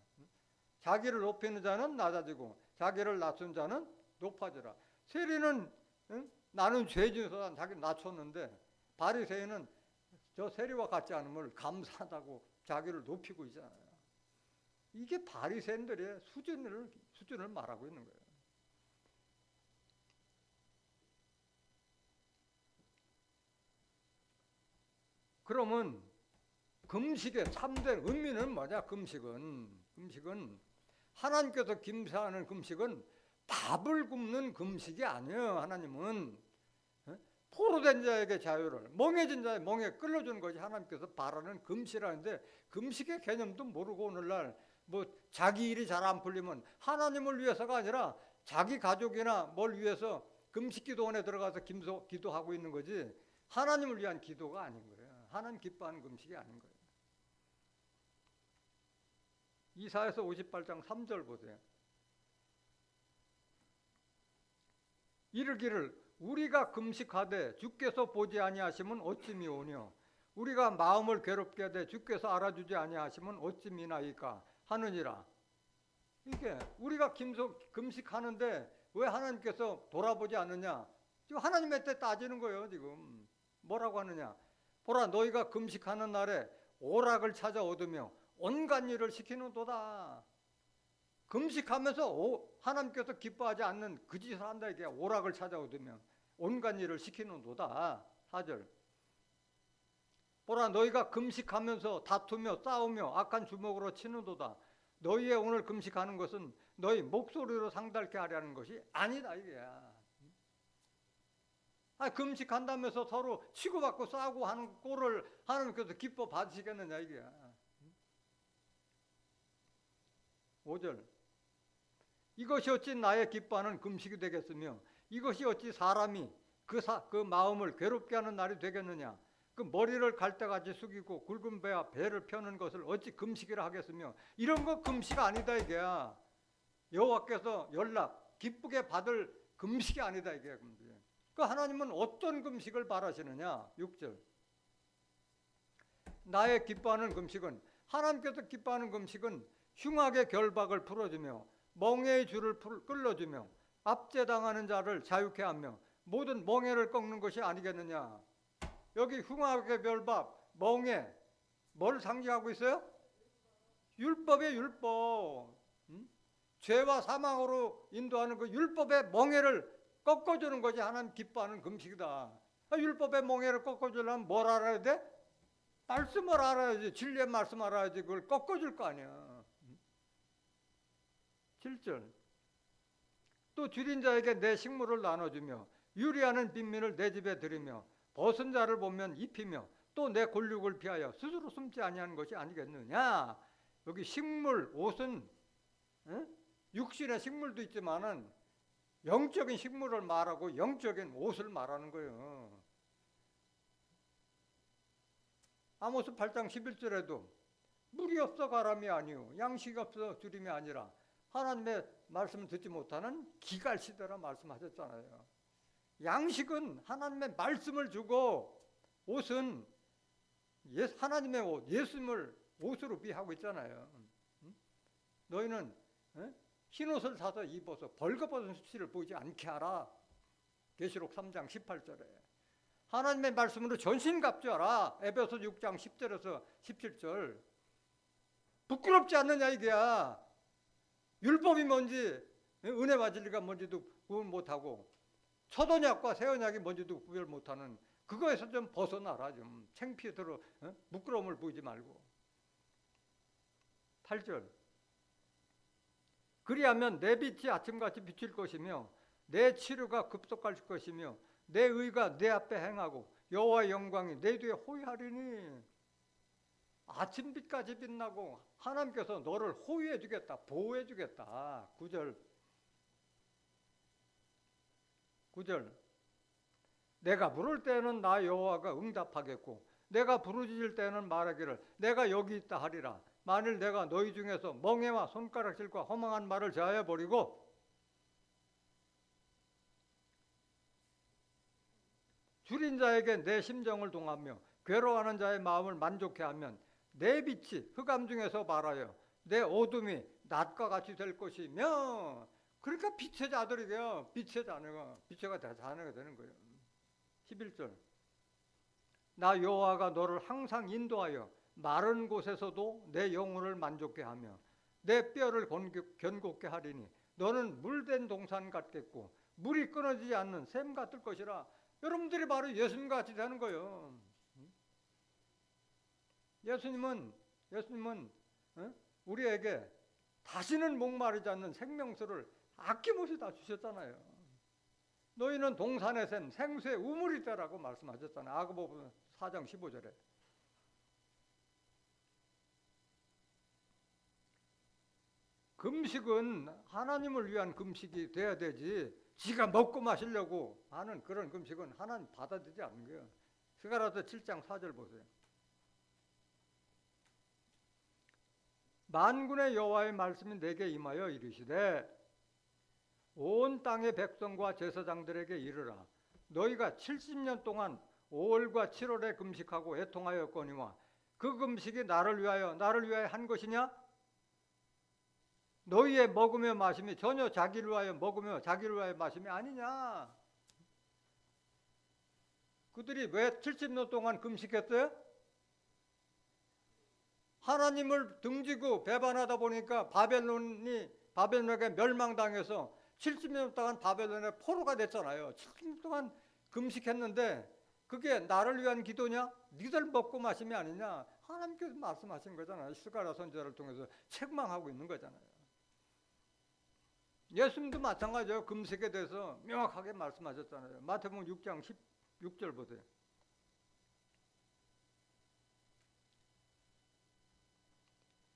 자기를 높이는 자는 낮아지고 자기를 낮춘 자는 높아지라. 세리는 나는 죄진이서 자기를 낮췄는데 바리새인은 저 세리와 같지 않음을 감사하다고 자기를 높이고 있잖아요. 이게 바리새인들의 수준을 말하고 있는 거예요. 그러면 금식의 참된 의미는 뭐냐? 금식은 하나님께서 김사하는 금식은 밥을 굶는 금식이 아니에요. 하나님은 포로된 자에게 자유를, 멍해진 자의 멍에 끌어주는 것이 하나님께서 바라는 금식이라는데, 금식의 개념도 모르고 오늘날 뭐 자기 일이 잘 안 풀리면 하나님을 위해서가 아니라 자기 가족이나 뭘 위해서 금식기도원에 들어가서 기도하고 있는 거지, 하나님을 위한 기도가 아닌 거예요. 하나님 기뻐하는 금식이 아닌 거예요. 이사야서 58장 3절 보세요. 이르기를 우리가 금식하되 주께서 보지 아니하시면 어찌 미오뇨, 우리가 마음을 괴롭게 하되 주께서 알아주지 아니하시면 어찌 미나이까 하느니라. 이게 우리가 금식하는데 왜 하나님께서 돌아보지 않느냐? 지금 하나님의 때 따지는 거예요. 지금 뭐라고 하느냐? 보라, 너희가 금식하는 날에 오락을 찾아 얻으며 온갖 일을 시키는도다. 금식하면서 하나님께서 기뻐하지 않는 그 짓을 한다. 이게 오락을 찾아 얻으며 온갖 일을 시키는도다. 4절. 보라, 너희가 금식하면서 다투며 싸우며 악한 주먹으로 치는도다. 너희의 오늘 금식하는 것은 너희 목소리로 상달케 하려는 것이 아니다. 이게야. 금식한다면서 서로 치고받고 싸우고 하는 꼴을 하나님께서 기뻐 받으시겠느냐 이게야. 5절. 이것이 어찌 나의 기뻐하는 금식이 되겠으며 이것이 어찌 사람이 그 마음을 괴롭게 하는 날이 되겠느냐. 그 머리를 갈대같이 숙이고 굵은 배와 배를 펴는 것을 어찌 금식이라 하겠으며, 이런 거 금식 아니다 이게야. 여호와께서 연락 기쁘게 받을 금식이 아니다 이게. 그 하나님은 어떤 금식을 바라시느냐. 6절. 나의 기뻐하는 금식은, 하나님께서 기뻐하는 금식은 흉악의 결박을 풀어주며 멍에의 줄을 끌어주며 압제당하는 자를 자유케 하며 모든 멍에를 꺾는 것이 아니겠느냐. 여기 흉악의 결박, 멍에, 뭘 상징하고 있어요? 율법의 율법. 죄와 사망으로 인도하는 그 율법의 멍에를 꺾어주는 것이 하나님 기뻐하는 금식이다. 율법의 멍에를 꺾어주려면 뭘 알아야 돼? 말씀을 알아야지. 진리의 말씀 알아야지. 그걸 꺾어줄 거 아니야. 7절. 또 줄인 자에게 내 식물을 나눠주며 유리하는 빈민을 내 집에 들이며 벗은 자를 보면 입히며 또 내 골육을 피하여 스스로 숨지 아니하는 것이 아니겠느냐. 여기 식물, 옷은 육신의 식물도 있지만은 영적인 식물을 말하고 영적인 옷을 말하는 거예요. 아모스 8장 11절에도 물이 없어 가람이 아니오 양식이 없어 주림이 아니라 하나님의 말씀을 듣지 못하는 기갈시대라 말씀하셨잖아요. 양식은 하나님의 말씀을 주고, 옷은 하나님의 옷, 예수님을 옷으로 비하고 있잖아요. 너희는 흰옷을 사서 입어서 벌거벗은 수치를 보이지 않게 하라. 계시록 3장 18절에 하나님의 말씀으로 전신갑주하라. 에베소 6장 10절에서 17절. 부끄럽지 않느냐 이게야. 율법이 뭔지, 은혜와 진리가 뭔지도 구분 못하고 첫 언약과 새 언약이 뭔지도 구별 못하는 그거에서 좀 벗어나라. 좀 창피해 들어, 부끄러움을 보이지 말고. 8절. 그리하면 내 빛이 아침같이 비칠 것이며 내 치료가 급속할 것이며 내 의가 내 앞에 행하고 여호와의 영광이 내 뒤에 호위하리니. 아침빛까지 빛나고 하나님께서 너를 호위해 주겠다, 보호해 주겠다. 9절. 내가 부를 때는 나 여호와가 응답하겠고 내가 부르짖을 때는 말하기를 내가 여기 있다 하리라. 만일 내가 너희 중에서 멍에와 손가락질과 허망한 말을 제하여 버리고 줄인 자에게 내 심정을 동하며 괴로워하는 자의 마음을 만족해 하면 내 빛이 흑암 중에서 발하여 내 어둠이 낮과 같이 될 것이며. 그러니까 빛의 자들이게요. 빛의 자녀가 자녀가 되는 거예요. 11절. 나 여호와가 너를 항상 인도하여 마른 곳에서도 내 영혼을 만족해 하며 내 뼈를 견고케 하리니 너는 물된 동산 같겠고 물이 끊어지지 않는 샘 같을 것이라. 여러분들이 바로 예수님같이 되는 거예요. 예수님은 우리에게 다시는 목마르지 않는 생명수를 아낌없이 다 주셨잖아요. 너희는 동산의 샘, 생수의 우물이 되라고 말씀하셨잖아요. 야고보서 4장 15절에. 금식은 하나님을 위한 금식이 돼야 되지, 지가 먹고 마시려고 하는 그런 금식은 하나님 받아들이지 않는 거예요. 스가랴서 7장 4절 보세요. 만군의 여호와의 말씀이 내게 임하여 이르시되 온 땅의 백성과 제사장들에게 이르라. 너희가 70년 동안 5월과 7월에 금식하고 애통하였거니와 그 금식이 나를 위하여 한 것이냐? 너희의 먹으며 마심이 전혀 자기를 위하여 먹으며 자기를 위하여 마심이 아니냐? 그들이 왜 70년 동안 금식했어요? 하나님을 등지고 배반하다 보니까 바벨론에게 멸망당해서 70년 동안 바벨론의 포로가 됐잖아요. 70년 동안 금식했는데 그게 나를 위한 기도냐? 니들 먹고 마심이 아니냐? 하나님께서 말씀하신 거잖아요. 스가랴 선지자를 통해서 책망하고 있는 거잖아요. 예수님도 마찬가지예요. 금식에 대해서 명확하게 말씀하셨잖아요. 마태복음 6장 16절 보세요.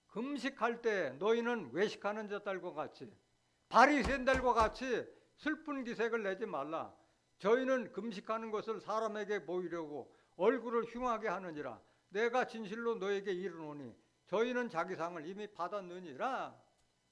금식할 때 너희는 외식하는 자들과 같이 바리새인들과 같이 슬픈 기색을 내지 말라. 저희는 금식하는 것을 사람에게 보이려고 얼굴을 흉하게 하느니라. 내가 진실로 너에게 이르노니 저희는 자기 상을 이미 받았느니라.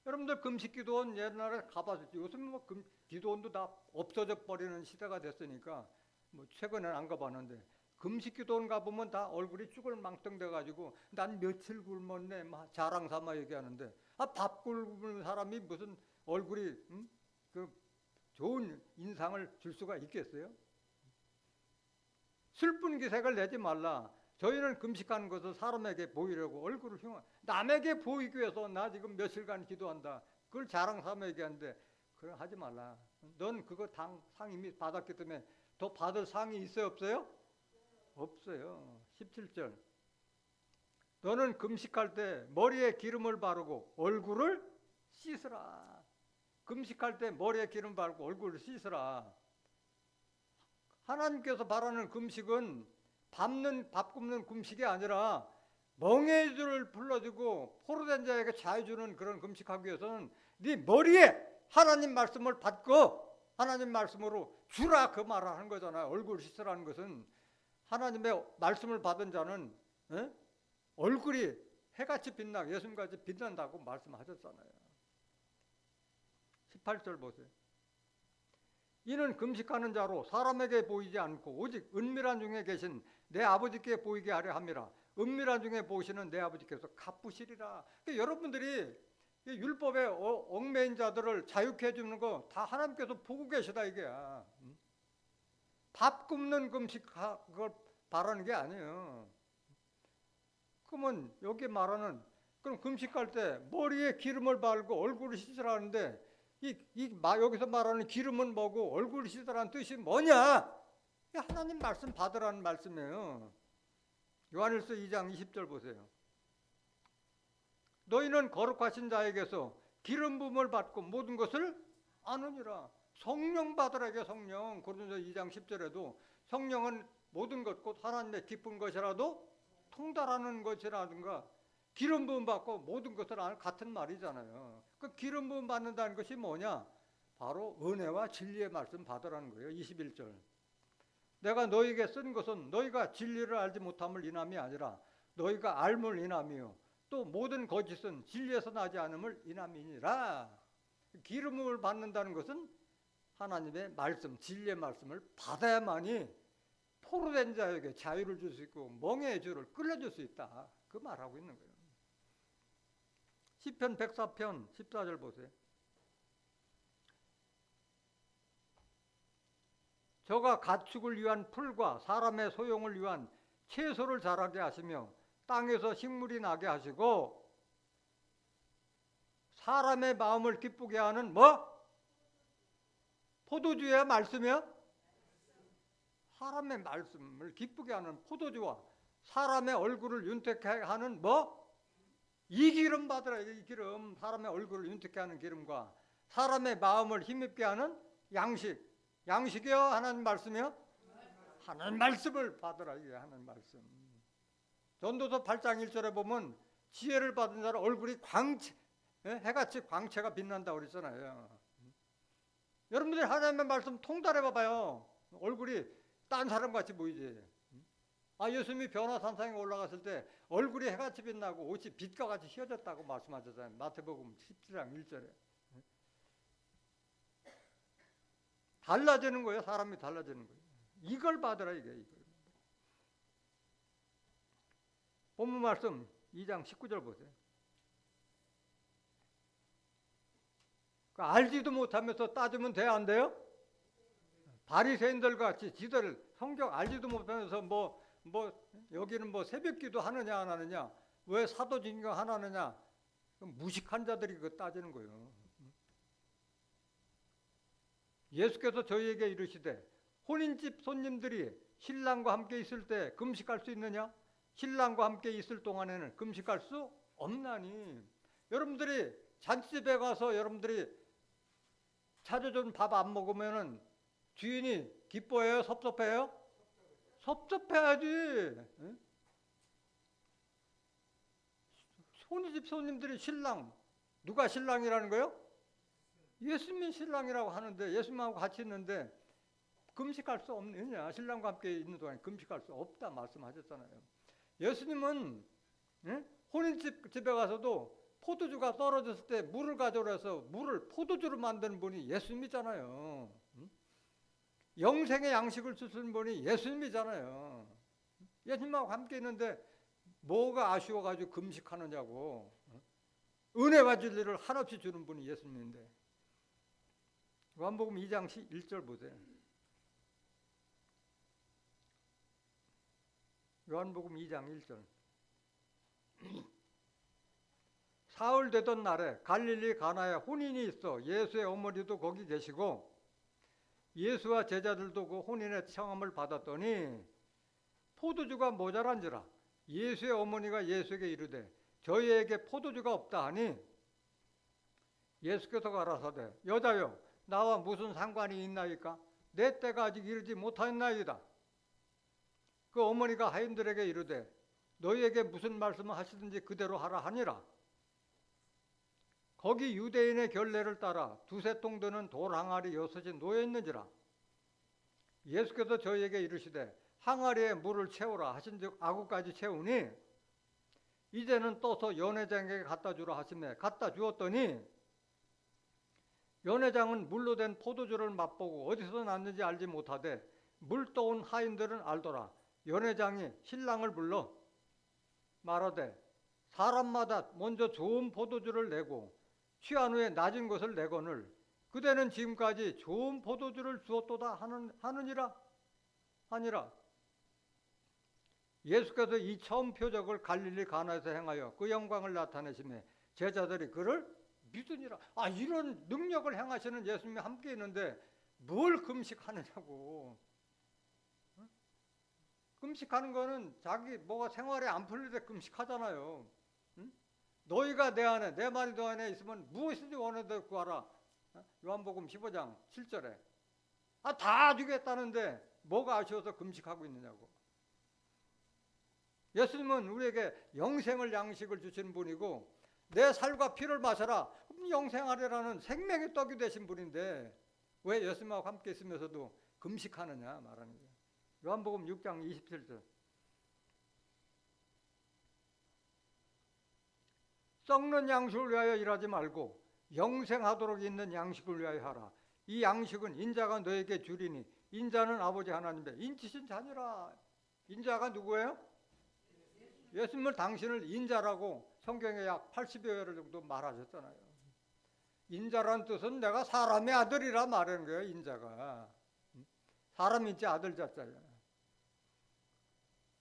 여러분들 금식기도원 옛날에 가봤었지. 요즘 뭐 기도원도 다 없어져 버리는 시대가 됐으니까 뭐 최근에는 안 가봤는데, 금식기도원 가보면 다 얼굴이 쭈글망텅돼가지고 난 며칠 굶었네 막 자랑 삼아 얘기하는데, 밥 굶은 사람이 무슨 얼굴이 그 좋은 인상을 줄 수가 있겠어요? 슬픈 기색을 내지 말라. 저희는 금식하는 것을 사람에게 보이려고 얼굴을 흉하, 남에게 보이기 위해서 나 지금 며칠간 기도한다, 그걸 자랑 삼아 얘기하는데 그걸 하지 말라. 넌 그거 상 이미 받았기 때문에 더 받을 상이 있어요 없어요? 없어요. 17절. 너는 금식할 때 머리에 기름을 바르고 얼굴을 씻으라. 금식할 때 머리에 기름 바르고 얼굴을 씻으라. 하나님께서 바라는 금식은 밥 굶는 금식이 아니라 멍에들을 불러주고 포로된 자에게 자유 주는 그런 금식하기 위해서는 네 머리에 하나님 말씀을 받고 하나님 말씀으로 주라, 그 말을 하는 거잖아요. 얼굴 씻으라는 것은 하나님의 말씀을 받은 자는 얼굴이 해같이 빛나고 예수님같이 빛난다고 말씀하셨잖아요. 18절 보세요. 이는 금식하는 자로 사람에게 보이지 않고 오직 은밀한 중에 계신 내 아버지께 보이게 하려 함이라. 은밀한 중에 보시는 내 아버지께서 갚으시리라. 그러니까 여러분들이 율법에 얽매인 자들을 자유케 해주는 거 다 하나님께서 보고 계시다 이게야. 밥 굶는 금식 그걸 바라는 게 아니에요. 그러면 여기 말하는, 그럼 금식할 때 머리에 기름을 바르고 얼굴을 씻으라는데 여기서 말하는 기름은 뭐고 얼굴을 씻으라는 뜻이 뭐냐? 하나님 말씀 받으라는 말씀이에요. 요한일서 2장 20절 보세요. 너희는 거룩하신 자에게서 기름 부음을 받고 모든 것을 아느니라. 성령 받으라게. 성령. 고린도서 2장 10절에도 성령은 모든 것 곧 하나님의 깊은 것이라도 통달하는 것이라든가 기름 부음 받고 모든 것을 아는 같은 말이잖아요. 그 기름 부음 받는다는 것이 뭐냐? 바로 은혜와 진리의 말씀 받으라는 거예요. 21절. 내가 너희에게 쓴 것은 너희가 진리를 알지 못함을 인함이 아니라 너희가 알물 인함이요 또 모든 거짓은 진리에서 나지 않음을 인함이니라. 기름을 받는다는 것은 하나님의 말씀, 진리의 말씀을 받아야만이 포로된 자에게 자유를 줄 수 있고 멍에의 줄을 끌어줄 수 있다, 그 말하고 있는 거예요. 시편 104편 14절 보세요. 저가 가축을 위한 풀과 사람의 소용을 위한 채소를 자라게 하시며 땅에서 식물이 나게 하시고 사람의 마음을 기쁘게 하는 뭐? 포도주야 말씀이야? 사람의 말씀을 기쁘게 하는 포도주와 사람의 얼굴을 윤택하게 하는 뭐? 이 기름 받으라. 이 기름, 사람의 얼굴을 윤택하게 하는 기름과 사람의 마음을 힘있게 하는 양식. 양식이요? 하나님 말씀이요? 하나님 말씀을 받으라. 이게 하나님 말씀. 전도서 8장 1절에 보면 지혜를 받은 자는 얼굴이 광채, 해같이 광채가 빛난다고 그랬잖아요. 여러분들이 하나님의 말씀 통달해 봐봐요. 얼굴이 딴 사람같이 보이지. 예수님이 변화산상에 올라갔을 때 얼굴이 해같이 빛나고 옷이 빛과 같이 휘어졌다고 말씀하셨잖아요. 마태복음 17장 1절에. 달라지는 거예요. 사람이 달라지는 거예요. 이걸 받으라 이게. 이걸. 본문 말씀 2장 19절 보세요. 알지도 못하면서 따지면 돼요? 안 돼요? 바리새인들 같이 지들 성경 알지도 못하면서 여기는 새벽기도 하느냐 안 하느냐, 왜 사도신경 안 하느냐, 무식한 자들이 그거 따지는 거예요. 예수께서 저희에게 이르시되 혼인집 손님들이 신랑과 함께 있을 때 금식할 수 있느냐? 신랑과 함께 있을 동안에는 금식할 수 없나니. 여러분들이 잔치집에 가서 여러분들이 차려준 밥 안 먹으면은 주인이 기뻐해요? 섭섭해요? 섭섭해야지. 혼인집 손님들이 신랑, 누가 신랑이라는 거예요? 예수님이 신랑이라고 하는데, 예수님하고 같이 있는데 금식할 수 없느냐? 신랑과 함께 있는 동안에 금식할 수 없다 말씀하셨잖아요. 예수님은 혼인집에 가서도 포도주가 떨어졌을 때 물을 가져오라 해서 물을 포도주로 만드는 분이 예수님이잖아요. 영생의 양식을 주시는 분이 예수님이잖아요. 예수님하고 함께 있는데 뭐가 아쉬워가지고 금식하느냐고. 은혜와 진리를 한없이 주는 분이 예수님인데. 요한복음 2장 1절 보세요. 요한복음 2장 1절. 사흘 되던 날에 갈릴리 가나에 혼인이 있어 예수의 어머니도 거기 계시고 예수와 제자들도 그 혼인의 청함을 받았더니 포도주가 모자란지라. 예수의 어머니가 예수에게 이르되 저희에게 포도주가 없다 하니 예수께서 가라사대 여자여 나와 무슨 상관이 있나이까? 내 때가 아직 이르지 못하였나이다. 그 어머니가 하인들에게 이르되 너희에게 무슨 말씀을 하시든지 그대로 하라 하니라. 거기 유대인의 결례를 따라 두세 통 드는 돌 항아리 6이 놓여 있는지라. 예수께서 저희에게 이르시되 항아리에 물을 채우라 하신즉 아구까지 채우니 이제는 떠서 연회장에게 갖다 주라 하시매 갖다 주었더니 연회장은 물로 된 포도주를 맛보고 어디서 났는지 알지 못하되 물 떠온 하인들은 알더라. 연회장이 신랑을 불러 말하되 사람마다 먼저 좋은 포도주를 내고 취한 후에 낮은 것을 내거늘 그대는 지금까지 좋은 포도주를 주었도다 하느니라 하니라. 예수께서 이 처음 표적을 갈릴리 가나에서 행하여 그 영광을 나타내시매 제자들이 그를 믿으니라. 이런 능력을 행하시는 예수님이 함께 있는데 뭘 금식하느냐고. 금식하는 거는 자기 뭐가 생활에 안 풀릴 때 금식하잖아요. 너희가 내 안에 내 말이 너 안에 있으면 무엇이든지 원하되 구하라. 요한복음 15장 7절에 다 주겠다는데 뭐가 아쉬워서 금식하고 있느냐고. 예수님은 우리에게 영생을 양식을 주시는 분이고 내 살과 피를 마셔라 영생하리라는 생명의 떡이 되신 분인데 왜 예수님하고 함께 있으면서도 금식하느냐 말하는 거예요. 요한복음 6장 27절. 썩는 양식을 위하여 일하지 말고 영생하도록 있는 양식을 위하여 하라. 이 양식은 인자가 너에게 주리니 인자는 아버지 하나님의 인치신 자니라. 인자가 누구예요? 예수님을 당신을 인자라고 성경에 약 80여 회 정도 말하셨잖아요. 인자란 뜻은 내가 사람의 아들이라 말하는 거예요. 인자가 사람인지 아들 자자예요.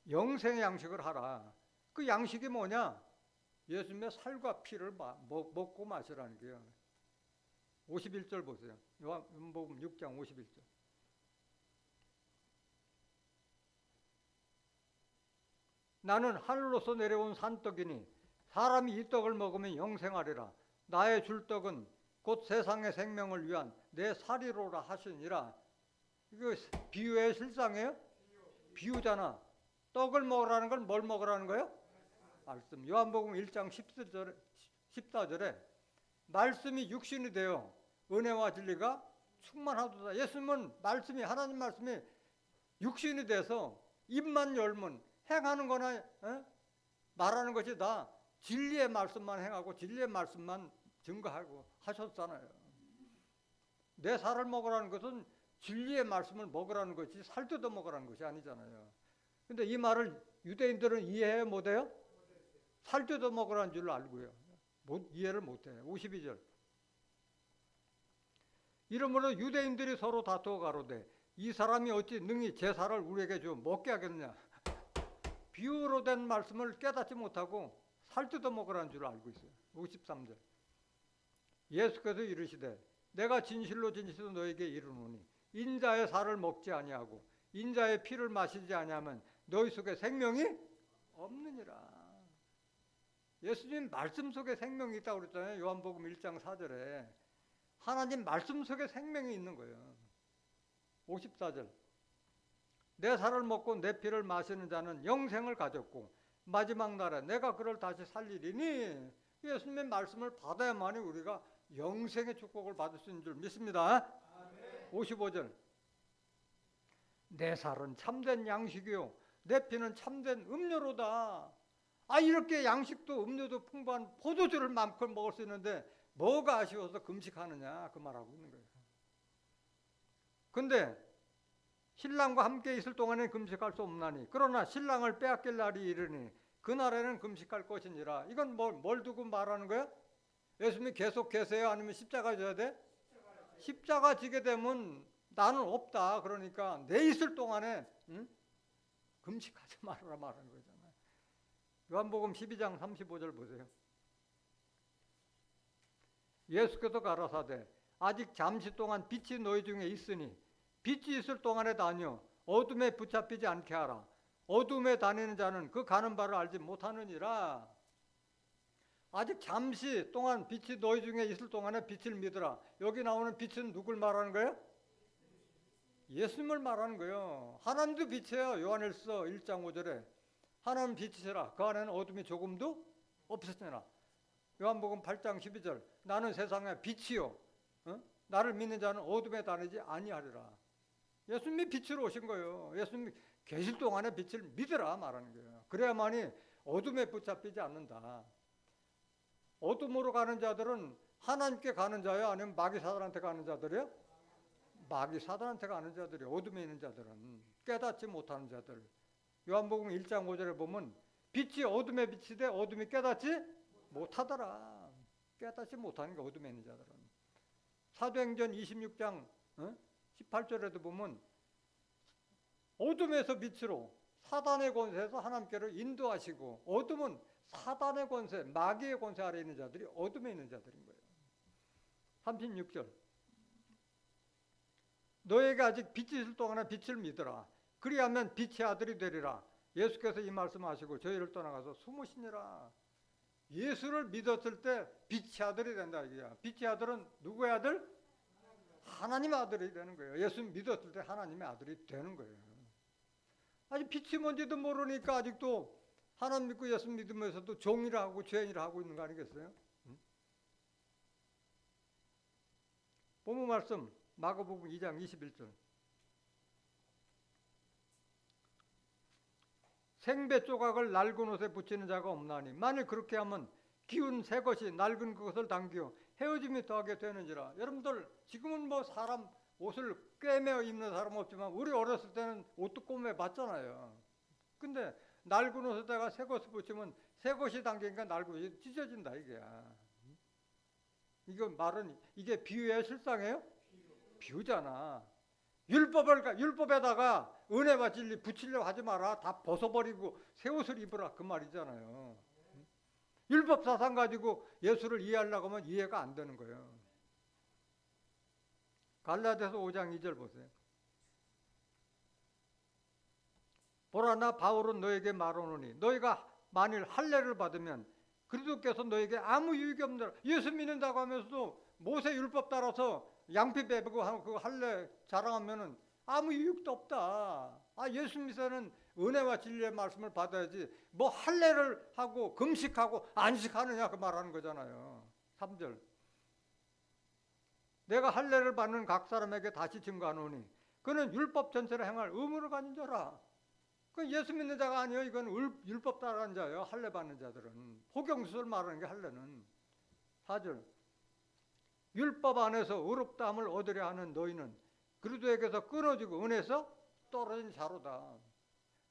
영생의 양식을 하라. 그 양식이 뭐냐? 예수님의 살과 피를 먹고 마시라는 거예요. 51절 보세요. 요한복음 6장 51절. 나는 하늘로서 내려온 산떡이니 사람이 이 떡을 먹으면 영생하리라. 나의 줄 떡은 곧 세상의 생명을 위한 내 살이로라 하시니라. 이거 비유의 실상이에요? 비유잖아. 떡을 먹으라는 건 뭘 먹으라는 거예요? 말씀. 요한복음 1장 14절에 말씀이 육신이 되어 은혜와 진리가 충만하도다. 예수님은 말씀이, 하나님 말씀이 육신이 돼서 입만 열면 행하는 거나 말하는 것이 다 진리의 말씀만 행하고 진리의 말씀만 증거하고 하셨잖아요. 내 살을 먹으라는 것은 진리의 말씀을 먹으라는 것이 살 뜯어 먹으라는 것이 아니잖아요. 근데 이 말을 유대인들은 이해해 못해요? 살 뜯어 먹으라는 줄 알고요. 이해를 못해요. 52절. 이러므로 유대인들이 서로 다투어 가로되 이 사람이 어찌 능히 제 살을 우리에게 줘 먹게 하겠느냐. 비유로 된 말씀을 깨닫지 못하고 살 뜯어 먹으라는 줄 알고 있어요. 53절. 예수께서 이르시되 내가 진실로 진실로 너에게 이르노니 인자의 살을 먹지 아니하고 인자의 피를 마시지 아니하면 너희 속에 생명이 없느니라. 예수님 말씀 속에 생명이 있다고 그랬잖아요. 요한복음 1장 4절에 하나님 말씀 속에 생명이 있는 거예요. 54절. 내 살을 먹고 내 피를 마시는 자는 영생을 가졌고 마지막 날에 내가 그를 다시 살리리니. 예수님의 말씀을 받아야만이 우리가 영생의 축복을 받을 수 있는 줄 믿습니다. 55절. 내 살은 참된 양식이요 내 피는 참된 음료로다. 이렇게 양식도 음료도 풍부한 포도주를 마음껏 먹을 수 있는데 뭐가 아쉬워서 금식하느냐 그 말하고 있는 거예요. 근데 신랑과 함께 있을 동안에 금식할 수 없나니 그러나 신랑을 빼앗길 날이 이르니 그날에는 금식할 것이니라. 이건 뭘 두고 말하는 거야? 예수님이 계속 계세요? 아니면 십자가 져야 돼? 십자가 지게 되면 나는 없다. 그러니까 내 있을 동안에 금식하지 말아라 말하는 거잖아요. 요한복음 12장 35절 보세요. 예수께서 가라사대 아직 잠시 동안 빛이 너희 중에 있으니 빛이 있을 동안에 다녀 어둠에 붙잡히지 않게 하라. 어둠에 다니는 자는 그 가는 바를 알지 못하느니라. 아직 잠시 동안 빛이 너희 중에 있을 동안에 빛을 믿으라. 여기 나오는 빛은 누굴 말하는 거예요? 예수님을 말하는 거예요. 하나님도 빛이에요. 요한일서 1장 5절에 하나님 빛이시라. 그 안에는 어둠이 조금도 없으시니라. 요한복음 8장 12절 나는 세상의 빛이요 나를 믿는 자는 어둠에 다니지 아니하리라. 예수님이 빛으로 오신 거예요. 예수님이 계실 동안에 빛을 믿으라 말하는 거예요. 그래야만이 어둠에 붙잡히지 않는다. 어둠으로 가는 자들은 하나님께 가는 자요 아니면 마귀 사단한테 가는 자들이요? 마귀 사단한테 가는 자들이 어둠에 있는 자들은 깨닫지 못하는 자들. 요한복음 1장 5절에 보면 빛이 어둠에 비치되 어둠이 깨닫지 못하더라. 깨닫지 못하는 게 어둠에 있는 자들은. 사도행전 26장 18절에도 보면 어둠에서 빛으로 사단의 권세에서 하나님께로 인도하시고 어둠은 사단의 권세, 마귀의 권세 아래 있는 자들이 어둠에 있는 자들인 거예요. 36절. 너에게 아직 빛이 있을 동안에 빛을 믿으라. 그리하면 빛의 아들이 되리라. 예수께서 이 말씀하시고 저희를 떠나가서 숨으시니라. 예수를 믿었을 때 빛의 아들이 된다 이거야. 빛의 아들은 누구의 아들? 하나님의 아들이 되는 거예요. 예수 믿었을 때 하나님의 아들이 되는 거예요. 아직 빛이 뭔지도 모르니까 아직도 하나님 믿고 예수 믿으면서도 종이라 하고 죄인이라 하고 있는 거 아니겠어요? 본문 말씀 마가복음 2장 21절. 생배 조각을 낡은 옷에 붙이는 자가 없나니 만일 그렇게 하면 기운 새 것이 낡은 그것을 당겨 헤어짐이 더하게 되는지라. 여러분들 지금은 뭐 사람 옷을 꿰매어 입는 사람 없지만 우리 어렸을 때는 옷도 꿰매 봤잖아요. 근데 낡은 옷에다가 새 것을 붙이면 새 것이 당기니까 낡은 옷이 찢어진다 이게야. 이거 말은 이게 비유의 실상이에요? 비유잖아. 율법에다가 은혜와 진리 붙이려고 하지 마라. 다 벗어버리고 새 옷을 입으라 그 말이잖아요. 율법 사상 가지고 예수를 이해하려고 하면 이해가 안 되는 거예요. 갈라디아서 5장 2절 보세요. 보라, 나 바울은 너에게 말하노니 너희가 만일 할례를 받으면 그리스도께서 너에게 아무 유익이 없느라. 예수 믿는다고 하면서도 모세 율법 따라서 양피 베고 그 할례 자랑하면은 아무 유익도 없다. 예수 믿으는 은혜와 진리의 말씀을 받아야지 뭐 할례를 하고 금식하고 안식하느냐 그 말하는 거잖아요. 3절. 내가 할례를 받는 각 사람에게 다시 증거하노니 그는 율법 전체를 행할 의무를 가진 자라. 그 예수 믿는 자가 아니에요. 이건 율법 따르는 자예요. 할례 받는 자들은. 포경수를 말하는 게 할례는. 4절. 율법 안에서 의롭다함을 얻으려 하는 너희는 그리스도에게서 끊어지고 은혜에서 떨어진 자로다.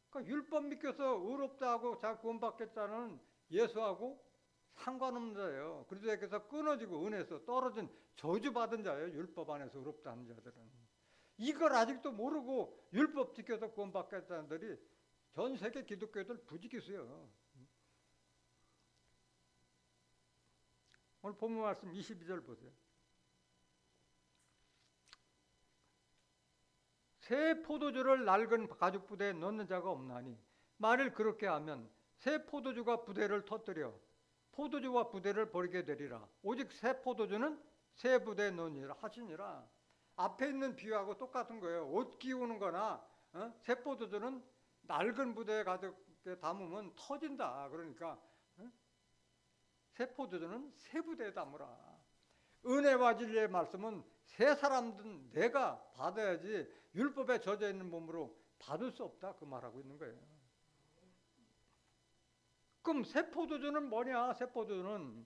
그러니까 율법 믿겨서 의롭다 하고 자 구원받겠다는 예수하고 상관없는 자예요. 그리스도에게서 끊어지고 은혜에서 떨어진 저주받은 자예요. 율법 안에서 의롭다 하는 자들은. 이걸 아직도 모르고 율법 지켜서 구원받겠다는 자들이 전 세계 기독교들 부지기수요. 오늘 본문 말씀 22절 보세요. 새 포도주를 낡은 가죽 부대에 넣는 자가 없나니 만일 그렇게 하면 새 포도주가 부대를 터뜨려 포도주와 부대를 버리게 되리라. 오직 새 포도주는 새 부대에 넣으니라 하시니라. 앞에 있는 비유하고 똑같은 거예요. 옷 끼우는 거나 새 포도주는 낡은 부대에 가득 담으면 터진다. 그러니까 새 포도주는 새 부대에 담으라. 은혜와 진리의 말씀은 새 사람들은 내가 받아야지 율법에 젖어 있는 몸으로 받을 수 없다. 그 말하고 있는 거예요. 그럼 새 포도주는 뭐냐? 새 포도주는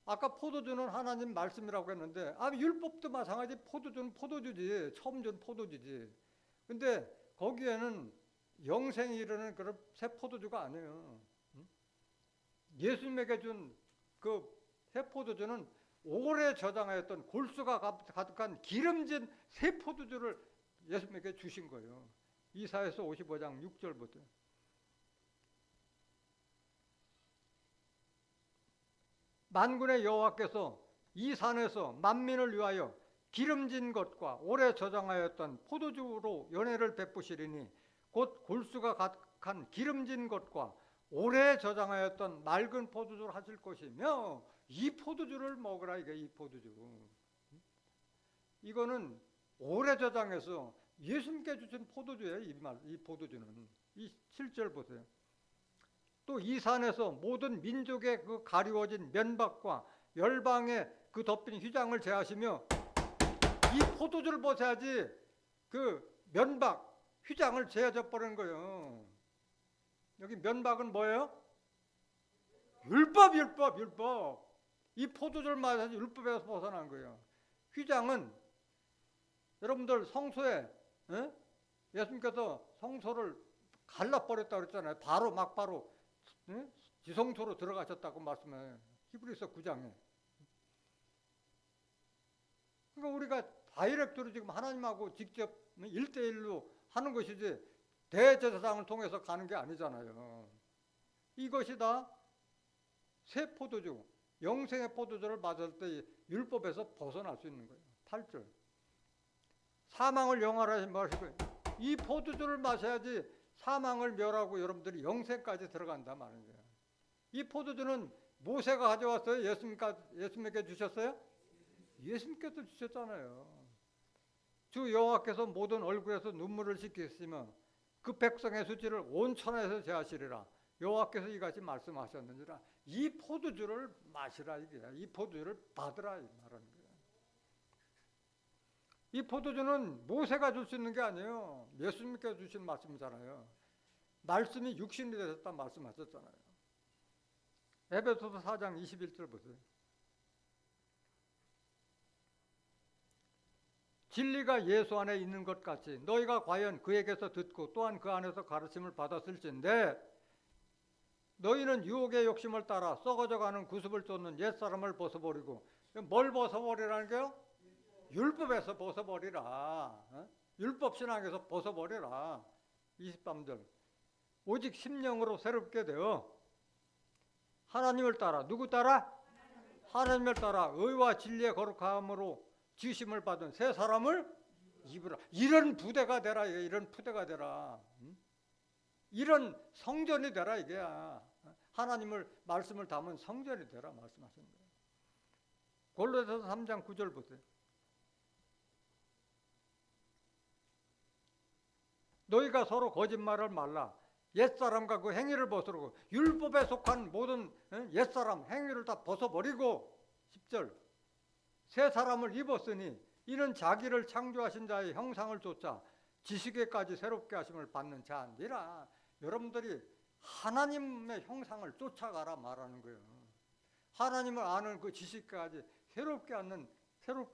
아까 포도주는 하나님 말씀이라고 했는데 율법도 마찬가지. 포도주는 포도주지. 처음 준 포도주지. 근데 거기에는 영생이 이르는 그런 새 포도주가 아니에요. 예수님에게 준 그 새 포도주는 오래 저장하였던 골수가 가득한 기름진 새 포도주를 예수님에게 주신 거예요. 이사야서 55장 6절부터. 만군의 여호와께서 이 산에서 만민을 위하여 기름진 것과 오래 저장하였던 포도주로 연회를 베푸시리니 곧 골수가 가득한 기름진 것과 오래 저장하였던 맑은 포도주를 하실 것이며 이 포도주를 먹으라. 이게 이 포도주. 이거는 오래 저장해서 예수님께 주신 포도주예요. 이 포도주는. 이 7절 보세요. 또 이 산에서 모든 민족의 그 가리워진 면박과 열방의 그 덮인 휘장을 제하시며 이 포도주를 보셔야지 그 면박, 휘장을 제하져 버리는 거예요. 여기 면박은 뭐예요? 율법. 이 포도주를 마셔야지 율법에서 벗어난 거예요. 휘장은 여러분들 성소에 예수님께서 성소를 갈라버렸다고 그랬잖아요. 막바로 지성소로 들어가셨다고 말씀해요. 히브리서 9장에. 그러니까 우리가 다이렉트로 지금 하나님하고 직접 1대1로 하는 것이지 대제사장을 통해서 가는 게 아니잖아요. 이것이 다 새 포도주, 영생의 포도주를 맞을 때 율법에서 벗어날 수 있는 거예요. 8절. 사망을 영화라 마시고 이 포도주를 마셔야지 사망을 멸하고 여러분들이 영생까지 들어간다 말인 거예요. 이 포도주는 모세가 가져왔어요? 예수님께 주셨어요? 예수님께서 주셨잖아요. 주 여호와께서 모든 얼굴에서 눈물을 씻기시며 그 백성의 수치를 온 천하에서 제하시리라. 여호와께서 이같이 말씀하셨느니라. 이 포도주를 마시라 이게야. 이 포도주를 받으라 이 말하는 거예요. 이 포도주는 모세가 줄 수 있는 게 아니에요. 예수님께서 주신 말씀이잖아요. 말씀이 육신이 되셨다 말씀하셨잖아요. 에베소서 4장 21절 보세요. 진리가 예수 안에 있는 것 같이 너희가 과연 그에게서 듣고 또한 그 안에서 가르침을 받았을진데 너희는 유혹의 욕심을 따라 썩어져가는 구습을 쫓는 옛사람을 벗어버리고 뭘 벗어버리라는 게요? 율법에서 벗어버리라. 율법 신앙에서 벗어버리라. 23절. 오직 심령으로 새롭게 되어 하나님을 따라. 누구 따라? 하나님을 따라 의와 진리의 거룩함으로 지으심을 받은 새 사람을 입으라. 이런 부대가 되라. 이런 부대가 되라. 이런 성전이 되라 이게야. 하나님을 말씀을 담은 성전이 되라 말씀하시는 거예요. 골로새서 3장 9절 보세요. 너희가 서로 거짓말을 말라. 옛사람과 그 행위를 벗으라고. 율법에 속한 모든 옛사람 행위를 다 벗어버리고 10절 새 사람을 입었으니 이는 자기를 창조하신 자의 형상을 쫓아 지식에까지 새롭게 하심을 받는 자니라. 여러분들이 하나님의 형상을 쫓아가라 말하는 거예요. 하나님을 아는 그 지식까지 새롭게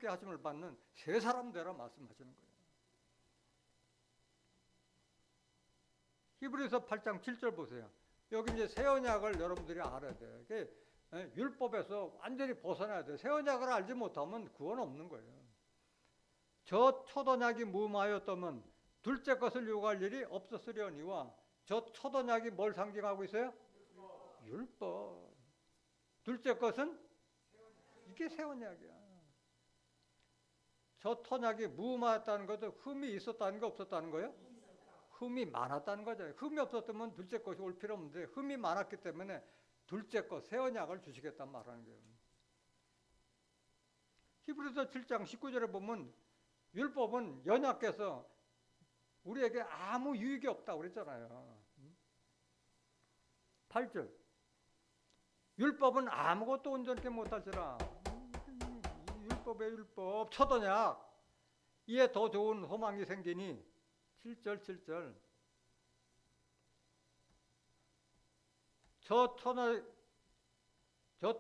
하심을 받는 새 사람 되라 말씀하시는 거예요. 히브리서 8장 7절 보세요. 여기 이제 새 언약을 여러분들이 알아야 돼요. 율법에서 완전히 벗어나야 돼요. 새 언약을 알지 못하면 구원 없는 거예요. 저 첫 언약이 무마하였다면 둘째 것을 요구할 일이 없었으려니와 저 첫 언약이 뭘 상징하고 있어요? 율법. 둘째 것은 이게 새 언약이야. 저 첫 언약이 무마했다는 것도 흠이 있었다는 거 없었다는 거예요? 흠이 많았다는 거죠. 흠이 없었다면 둘째 것이 올 필요 없는데 흠이 많았기 때문에 둘째 것 새 언약을 주시겠다는 말하는 거예요. 히브리서 7장 19절에 보면 율법은 연약해서 우리에게 아무 유익이 없다고 그랬잖아요. 8절 율법은 아무것도 온전케 못하시라. 율법의 율법 첫 언약 이에 더 좋은 소망이 생기니 7절 저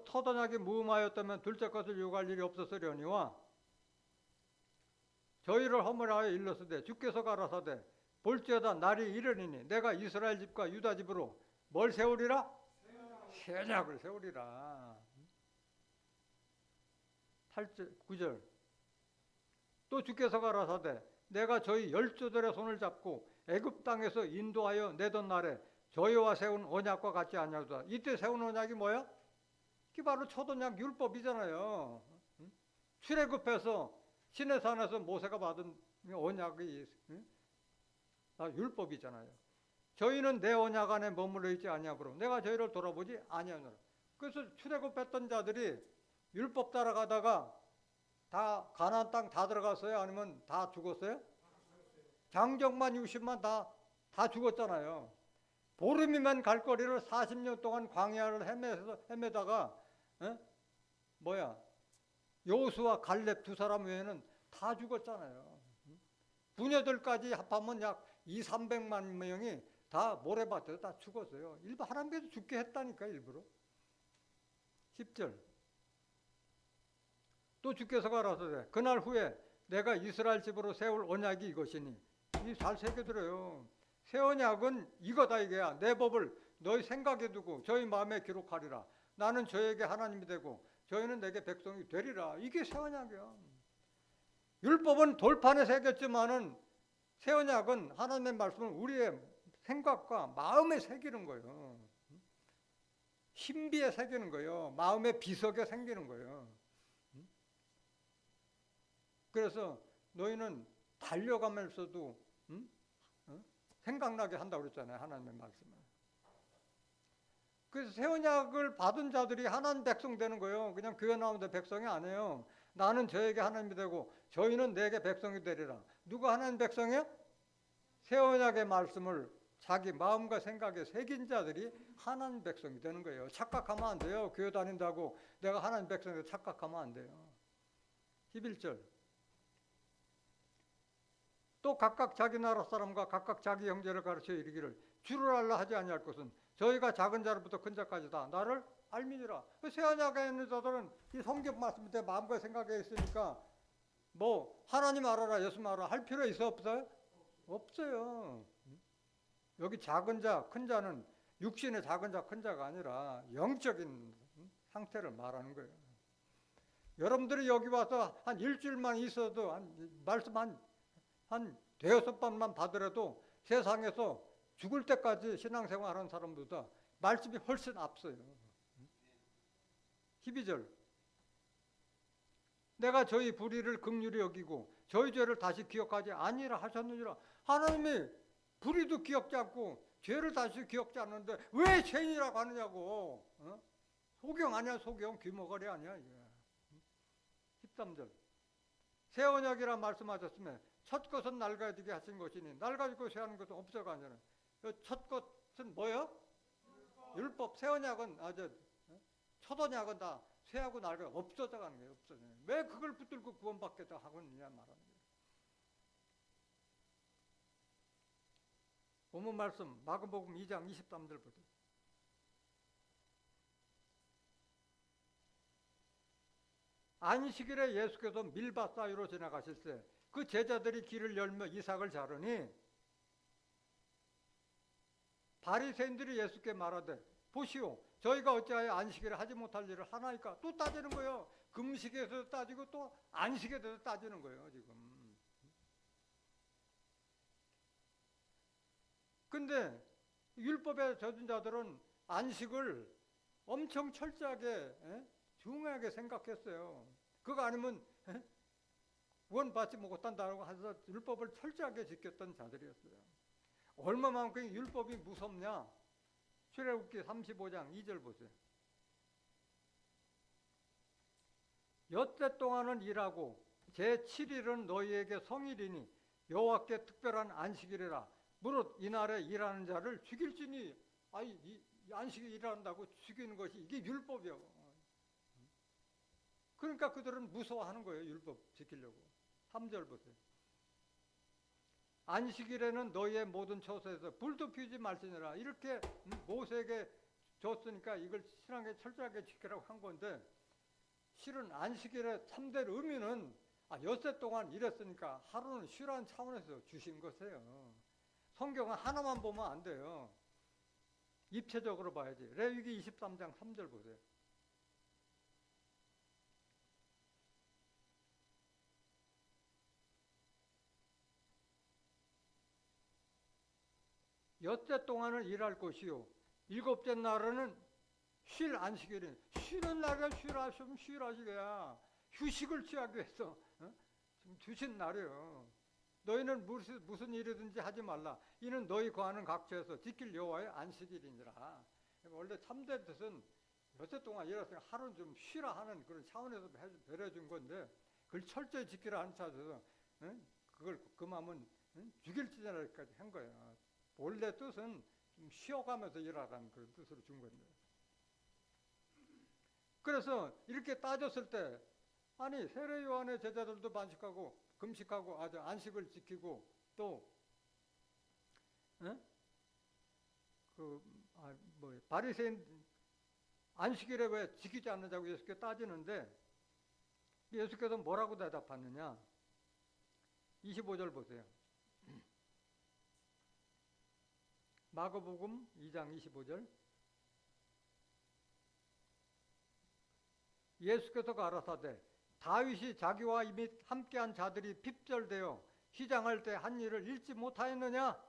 첫 언약이 무음하였다면 둘째 것을 요구할 일이 없었으려니와 저희를 허물하여 일렀으되 주께서 가라사대 볼지어다 날이 이르니니 내가 이스라엘 집과 유다 집으로 뭘 세우리라? 새 언약을 세우리라. 8절 9절 또 주께서 가라사대 내가 저희 열조들의 손을 잡고 애굽 땅에서 인도하여 내던 날에 저희와 세운 언약과 같지 아니하도다. 이때 세운 언약이 뭐야? 그게 바로 첫 언약 율법이잖아요. 출애굽해서 시내산에서 모세가 받은 언약이 율법이잖아요. 저희는 내 언약 안에 머물러 있지 아니하므로 내가 저희를 돌아보지 아니하노라. 그래서 출애굽했던 자들이 율법 따라가다가 다 가나안 땅 다 들어갔어요? 아니면 다 죽었어요? 장정만 60만 다 죽었잖아요. 보름이면 갈 거리를 40년 동안 광야를 헤매다가 여호수아 갈렙 두 사람 외에는 다 죽었잖아요. 부녀들까지 합하면 약 200~300만 명이 다 모래밭에서 다 죽었어요. 일부 하나님께서 죽게 했다니까 일부러. 10절 또 주께서 가라사대 그날 후에 내가 이스라엘 집으로 세울 언약이 이것이니 이 잘 새겨들어요. 새 언약은 이거다 이게야. 내 법을 너희 생각에 두고 저희 마음에 기록하리라. 나는 저에게 하나님이 되고 저희는 내게 백성이 되리라. 이게 새 언약이야. 율법은 돌판에 새겼지만은 새 언약은 하나님의 말씀을 우리의 생각과 마음에 새기는 거예요. 신비에 새기는 거예요. 마음의 비석에 새기는 거예요. 그래서 너희는 달려가면서도 생각나게 한다고 그랬잖아요. 하나님의 말씀을. 그래서 새 언약을 받은 자들이 하나님 백성 되는 거예요. 그냥 교회 나오는데 백성이 아니에요. 나는 저에게 하나님이 되고 저희는 내게 백성이 되리라. 누가 하나님 백성이에요? 새 언약의 말씀을 자기 마음과 생각에 새긴 자들이 하나님 백성이 되는 거예요. 착각하면 안 돼요. 교회 다닌다고 내가 하나님 백성이 착각하면 안 돼요. 11절 또 각각 자기 나라 사람과 각각 자기 형제를 가르쳐 이르기를 주를 알라 하지 아니할 것은 저희가 작은 자로부터 큰 자까지 다 나를 알미니라. 새 언약에 있는 자들은 이 성경 말씀이 내 마음과 생각에 있으니까 뭐 하나님 알아라 예수 알아라 할 필요 있어 없어요? 없어요. 여기 작은 자, 큰 자는 육신의 작은 자, 큰 자가 아니라 영적인 상태를 말하는 거예요. 여러분들이 여기 와서 한 일주일만 있어도 말씀 한 대여섯 번만 받으라도 세상에서 죽을 때까지 신앙생활하는 사람보다 말씀이 훨씬 앞서요. 12절. 내가 저희 불의를 긍휼히 여기고 저희 죄를 다시 기억하지 아니라 하셨느니라. 하나님이 불의도 기억지 않고 죄를 다시 기억지 않는데 왜 죄인이라고 하느냐고. 소경 아니야, 소경. 귀머거리 아니야 이게. 13절. 새 언약이라 말씀하셨으면 첫 것은 낡아야 되게 하신 것이니 낡아지고 쇠하는 것은 없어가 아니라. 첫 것은 뭐예요? 율법. 새 언약은 첫 언약은 다 쇠하고 낡아 없어져가는 거예요. 없어져. 왜 그걸 붙들고 구원받겠다 하겠느냐 말하는 거예요. 본문 말씀 마가복음 2장 23절 보세요. 안식일에 예수께서 밀밭 사이로 지나가실 때 그 제자들이 길을 열며 이삭을 자르니 바리새인들이 예수께 말하되 보시오, 저희가 어찌하여 안식일에 하지 못할 일을 하나이까? 또 따지는 거예요. 금식에 대해서 따지고 또 안식에 대해서 따지는 거예요 지금. 근데 율법에 젖은 자들은 안식을 엄청 철저하게 중요하게 생각했어요. 그거 아니면 구원받지 못한다고 해서 율법을 철저하게 지켰던 자들이었어요. 얼마만큼 율법이 무섭냐? 출애굽기 35장 2절 보세요. 엿새 동안은 일하고 제7일은 너희에게 성일이니 여호와께 특별한 안식일이라. 무릇 이날에 일하는 자를 죽일지니. 이 안식에 일한다고 죽이는 것이 이게 율법이요. 그러니까 그들은 무서워하는 거예요. 율법 지키려고. 3절 보세요. 안식일에는 너희의 모든 처소에서 불도 피우지 말지니라. 이렇게 모세에게 줬으니까 이걸 신앙에 철저하게 지키라고 한 건데, 실은 안식일의 참된 의미는 엿새 동안 일했으니까 하루는 쉬라는 차원에서 주신 것이에요. 성경은 하나만 보면 안 돼요. 입체적으로 봐야지. 레위기 23장 3절 보세요. 엿새 동안은 일할 것이요 일곱째 날은 쉴 안식일이. 쉬는 날에 쉬라 좀 쉬라시게야. 휴식을 취하기 위해서 좀 주신 날이에요. 너희는 무슨 일이든지 하지 말라. 이는 너희 거하는 각처에서 지킬 여호와의 안식일이니라. 원래 참된 뜻은 엿새 동안 일했으니까 하루는 좀 쉬라 하는 그런 차원에서 배려해 준 건데, 그걸 철저히 지키라 하는 차원에서 그걸 그 마음은 죽일지냐까지 한 거예요. 원래 뜻은 좀 쉬어가면서 일하라는 그런 뜻으로 준 건데. 그래서 이렇게 따졌을 때 세례 요한의 제자들도 반식하고 금식하고 아주 안식을 지키고 또 바리새인 안식일에 왜 지키지 않느냐고 예수께 따지는데 예수께서 뭐라고 대답하느냐? 25절 보세요. 마가복음 2장 25절. 예수께서 가라사대 다윗이 자기와 이미 함께한 자들이 핍절되어 시장할 때 한 일을 잊지 못하였느냐?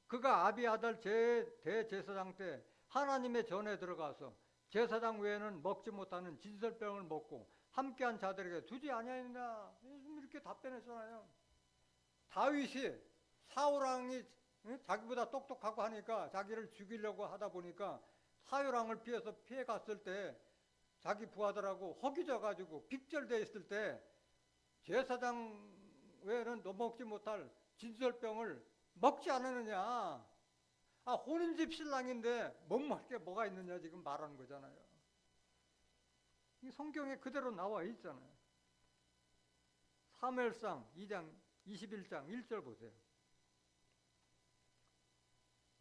그가 아비아달 대제사장 때 하나님의 전에 들어가서 제사장 외에는 먹지 못하는 진설병을 먹고 함께한 자들에게 주지 아니하였느냐? 이렇게 답변했잖아요. 다윗이 사울왕이 자기보다 똑똑하고 하니까 자기를 죽이려고 하다 보니까 사울왕을 피해 갔을 때 자기 부하들하고 허기져 가지고 핍절되어 있을 때 제사장 외에는 너 먹지 못할 진설병을 먹지 않았느냐? 혼인집 신랑인데 못 먹을 게 뭐가 있느냐 지금 말하는 거잖아요. 이 성경에 그대로 나와 있잖아요. 사무엘상 2장 21장 1절 보세요.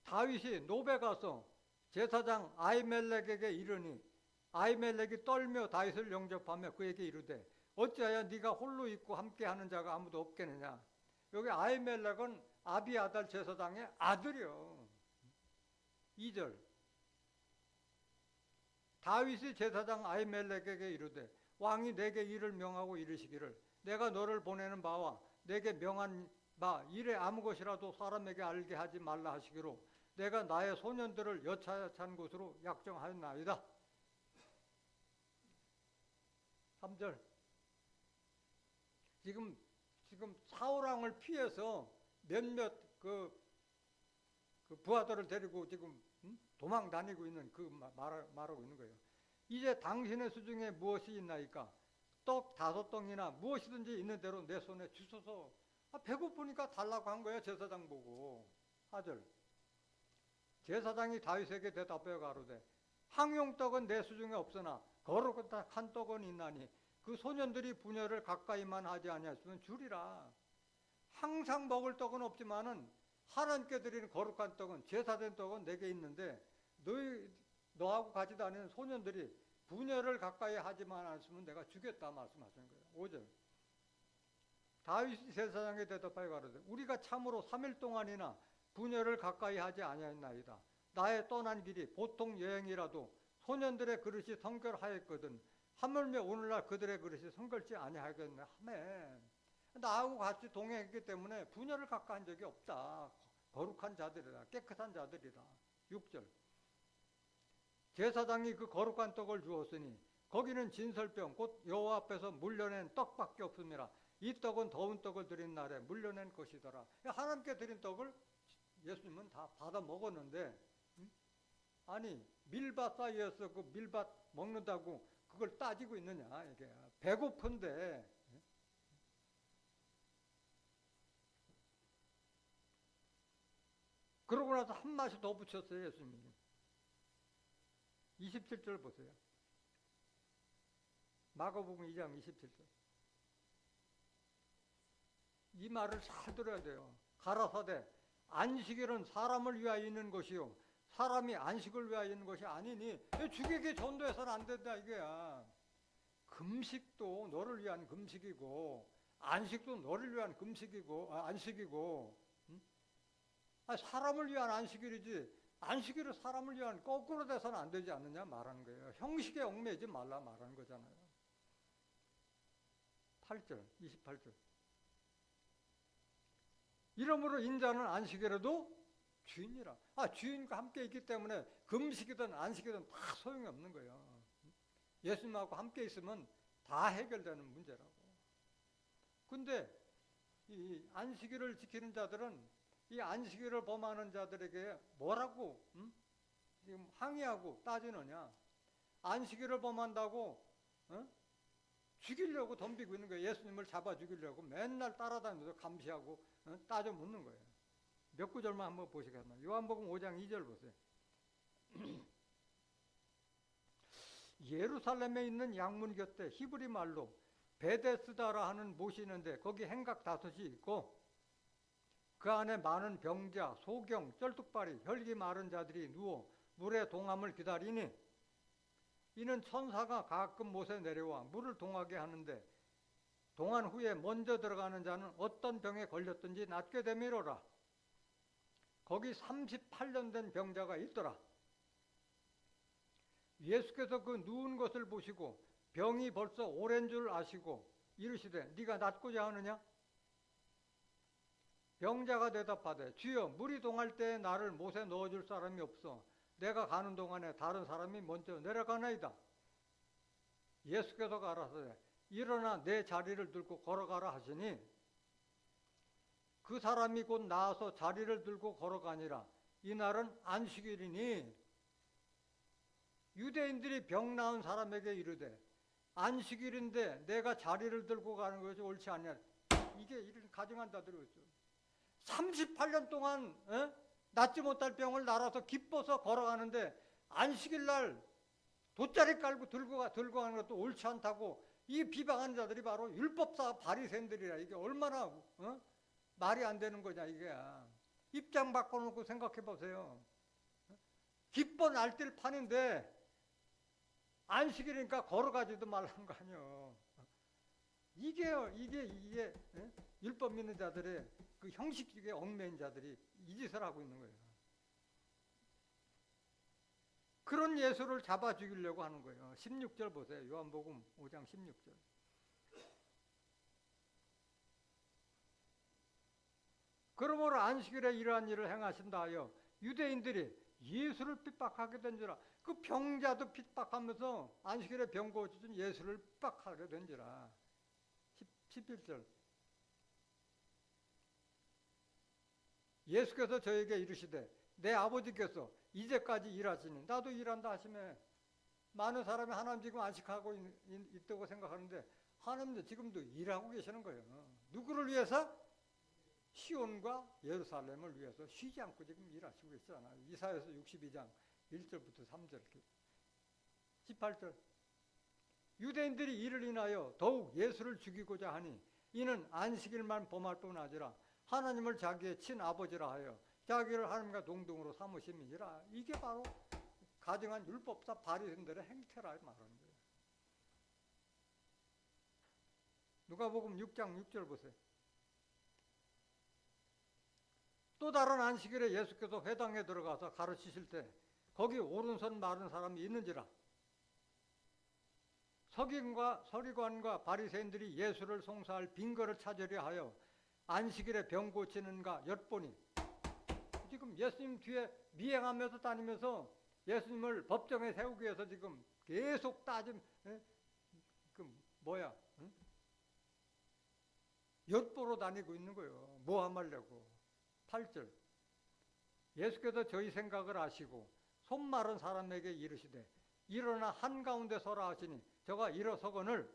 다윗이 노베 가서 제사장 아히멜렉에게 이르니 아히멜렉이 떨며 다윗을 영접하며 그에게 이르되 어찌하여 네가 홀로 있고 함께하는 자가 아무도 없겠느냐? 여기 아히멜렉은 아비아달 제사장의 아들이요. 2절. 다윗이 제사장 아히멜렉에게 이르되 왕이 내게 일을 명하고 이르시기를 내가 너를 보내는 바와 내게 명한 바 일에 아무 것이라도 사람에게 알게 하지 말라 하시기로 내가 나의 소년들을 여차찬 곳으로 약정하였나이다. 3절. 지금 사울왕을 피해서 몇몇 그 부하들을 데리고 지금 도망 다니고 있는 말하고 있는 거예요. 이제 당신의 수중에 무엇이 있나이까? 떡 5덩이나 무엇이든지 있는 대로 내 손에 주소서. 배고프니까 달라고 한 거예요. 제사장 보고. 4절. 제사장이 다윗에게 대답하여 가로되 항용떡은 내 수중에 없으나 거룩한 떡은 있나니 그 소년들이 분열을 가까이만 하지 아니하시면 주리라. 항상 먹을 떡은 없지만은 하나님께 드리는 거룩한 떡은, 제사된 떡은 내게 있는데 너하고 같이 다니는 소년들이 분열을 가까이 하지만 않으면 내가 주겠다 말씀하시는 거예요. 5절. 다윗이 제사장에 대답하여 가로되 우리가 참으로 3일 동안이나 분열을 가까이 하지 아니하였나이다. 나의 떠난 길이 보통 여행이라도 소년들의 그릇이 성결하였거든 하물며 오늘날 그들의 그릇이 성결치 아니하겠네 하매. 나하고 같이 동행했기 때문에 분열을 가까이 한 적이 없다. 거룩한 자들이다. 깨끗한 자들이다. 6절. 제사장이 그 거룩한 떡을 주었으니 거기는 진설병 곧 여호와 앞에서 물려낸 떡밖에 없음이라. 이 떡은 더운 떡을 드린 날에 물려낸 것이더라. 하나님께 드린 떡을 예수님은 다 받아 먹었는데, 아니 밀밭 사이에서 그 밀밭 먹는다고 그걸 따지고 있느냐. 이게 배고픈데. 그러고 나서 한 맛이 더 붙였어요. 예수님이. 27절 보세요. 마가복음 2장 27절. 이 말을 잘 들어야 돼요. 가라사대 안식일은 사람을 위하여 있는 것이요 사람이 안식을 위하여 있는 것이 아니니 주객에 전도해서는 안 된다 이거야. 금식도 너를 위한 금식이고 안식도 너를 위한 금식이고 안식이고 사람을 위한 안식일이지 안식일은 사람을 위한 거꾸로 돼서는 안 되지 않느냐 말하는 거예요. 형식에 얽매이지 말라 말하는 거잖아요. 8절 28절. 이러므로 인자는 안식일에도 주인이라. 주인과 함께 있기 때문에 금식이든 안식이든 다 소용이 없는 거예요. 예수님하고 함께 있으면 다 해결되는 문제라고. 근데 이 안식일을 지키는 자들은 이 안식일을 범하는 자들에게 뭐라고 지금 항의하고 따지느냐. 안식일을 범한다고 죽이려고 덤비고 있는 거예요. 예수님을 잡아 죽이려고 맨날 따라다니면서 감시하고 따져 묻는 거예요. 몇 구절만 한번 보시겠나요? 요한복음 5장 2절 보세요. 예루살렘에 있는 양문 곁에 히브리 말로 베데스다라 하는 못이 있는데 거기 행각 5이 있고 그 안에 많은 병자, 소경, 쩔뚝발이, 혈기 마른 자들이 누워 물의 동함을 기다리니 이는 천사가 가끔 못에 내려와 물을 동하게 하는데 동한 후에 먼저 들어가는 자는 어떤 병에 걸렸든지 낫게 되미로라. 거기 38년 된 병자가 있더라. 예수께서 그 누운 것을 보시고 병이 벌써 오랜 줄 아시고 이르시되 네가 낫고자 하느냐? 병자가 대답하되 주여 물이 동할 때에 나를 못에 넣어줄 사람이 없어 내가 가는 동안에 다른 사람이 먼저 내려가나이다. 예수께서 가라사대 일어나 내 자리를 들고 걸어가라 하시니 그 사람이 곧 나와서 자리를 들고 걸어가니라. 이날은 안식일이니 유대인들이 병 나은 사람에게 이르되 안식일인데 내가 자리를 들고 가는 것이 옳지 않냐. 이게 이런 가증한 자들이 있죠. 38년 동안 낫지 못할 병을 날아서 기뻐서 걸어가는데 안식일 날 돗자리 깔고 들고 가는 것도 옳지 않다고 이 비방하는 자들이 바로 율법사 바리새인들이라. 이게 얼마나 말이 안 되는 거냐 이게. 입장 바꿔놓고 생각해 보세요. 기뻐 날뛸 판인데 안식일이니까 걸어가지도 말라는 거 아니에요. 이게 율법 믿는 자들의 그 형식주의에 얽매인 자들이 이 짓을 하고 있는 거예요. 그런 예수를 잡아 죽이려고 하는 거예요. 16절 보세요. 요한복음 5장 16절. 그러므로 안식일에 이러한 일을 행하신다 하여 유대인들이 예수를 핍박하게 된지라. 그 병자도 핍박하면서 안식일에 병 고쳐준 예수를 핍박하게 된지라. 11절. 예수께서 저에게 이르시되 내 아버지께서 이제까지 일하시니 나도 일한다 하시매. 많은 사람이 하나님 지금 안식하고 있다고 생각하는데 하나님도 지금도 일하고 계시는 거예요. 누구를 위해서? 시온과 예루살렘을 위해서 쉬지 않고 지금 일하시고 계시잖아요. 이사야서 62장 1절부터 3절 18절. 유대인들이 이를 인하여 더욱 예수를 죽이고자 하니 이는 안식일만 범할 뿐 아니라 하나님을 자기의 친아버지라 하여 자기를 하나님과 동등으로 삼으심이니라. 이게 바로 가증한 율법사 바리새인들의 행태라 말하는 거예요. 누가복음 6장 6절 보세요. 또 다른 안식일에 예수께서 회당에 들어가서 가르치실 때 거기 오른손 마른 사람이 있는지라. 서기관과 바리새인들이 예수를 송사할 빈거를 찾으려 하여 안식일에 병 고치는가 엿보니, 지금 예수님 뒤에 미행하면서 다니면서 예수님을 법정에 세우기 위해서 지금 계속 엿보러 다니고 있는 거예요. 뭐 하려고. 8절. 예수께서 저희 생각을 아시고 손 마른 사람에게 이르시되 일어나 한가운데 서라 하시니 저가 일어서거늘.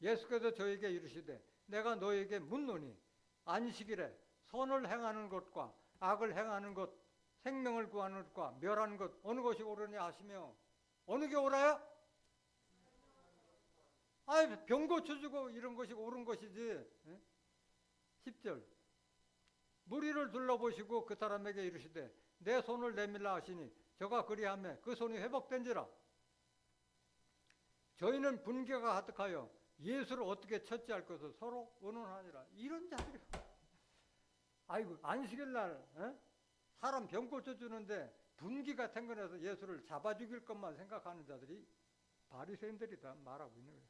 예수께서 저에게 이르시되 내가 너에게 묻노니 안식일에 선을 행하는 것과 악을 행하는 것, 생명을 구하는 것과 멸하는 것 어느 것이 옳으냐 하시며, 어느 게 옳아요? 병 고쳐주고 이런 것이 옳은 것이지. 10절. 무리를 둘러보시고 그 사람에게 이르시되 내 손을 내밀라 하시니 저가 그리하매 그 손이 회복된지라. 저희는 분개가 가득하여 예수를 어떻게 처치할 것을 서로 의논하니라. 이런 자들이, 아이고 안식일 날 사람 병 고쳐주는데 분기가 탱근해서 예수를 잡아 죽일 것만 생각하는 자들이 바리새인들이다 말하고 있는 거예요.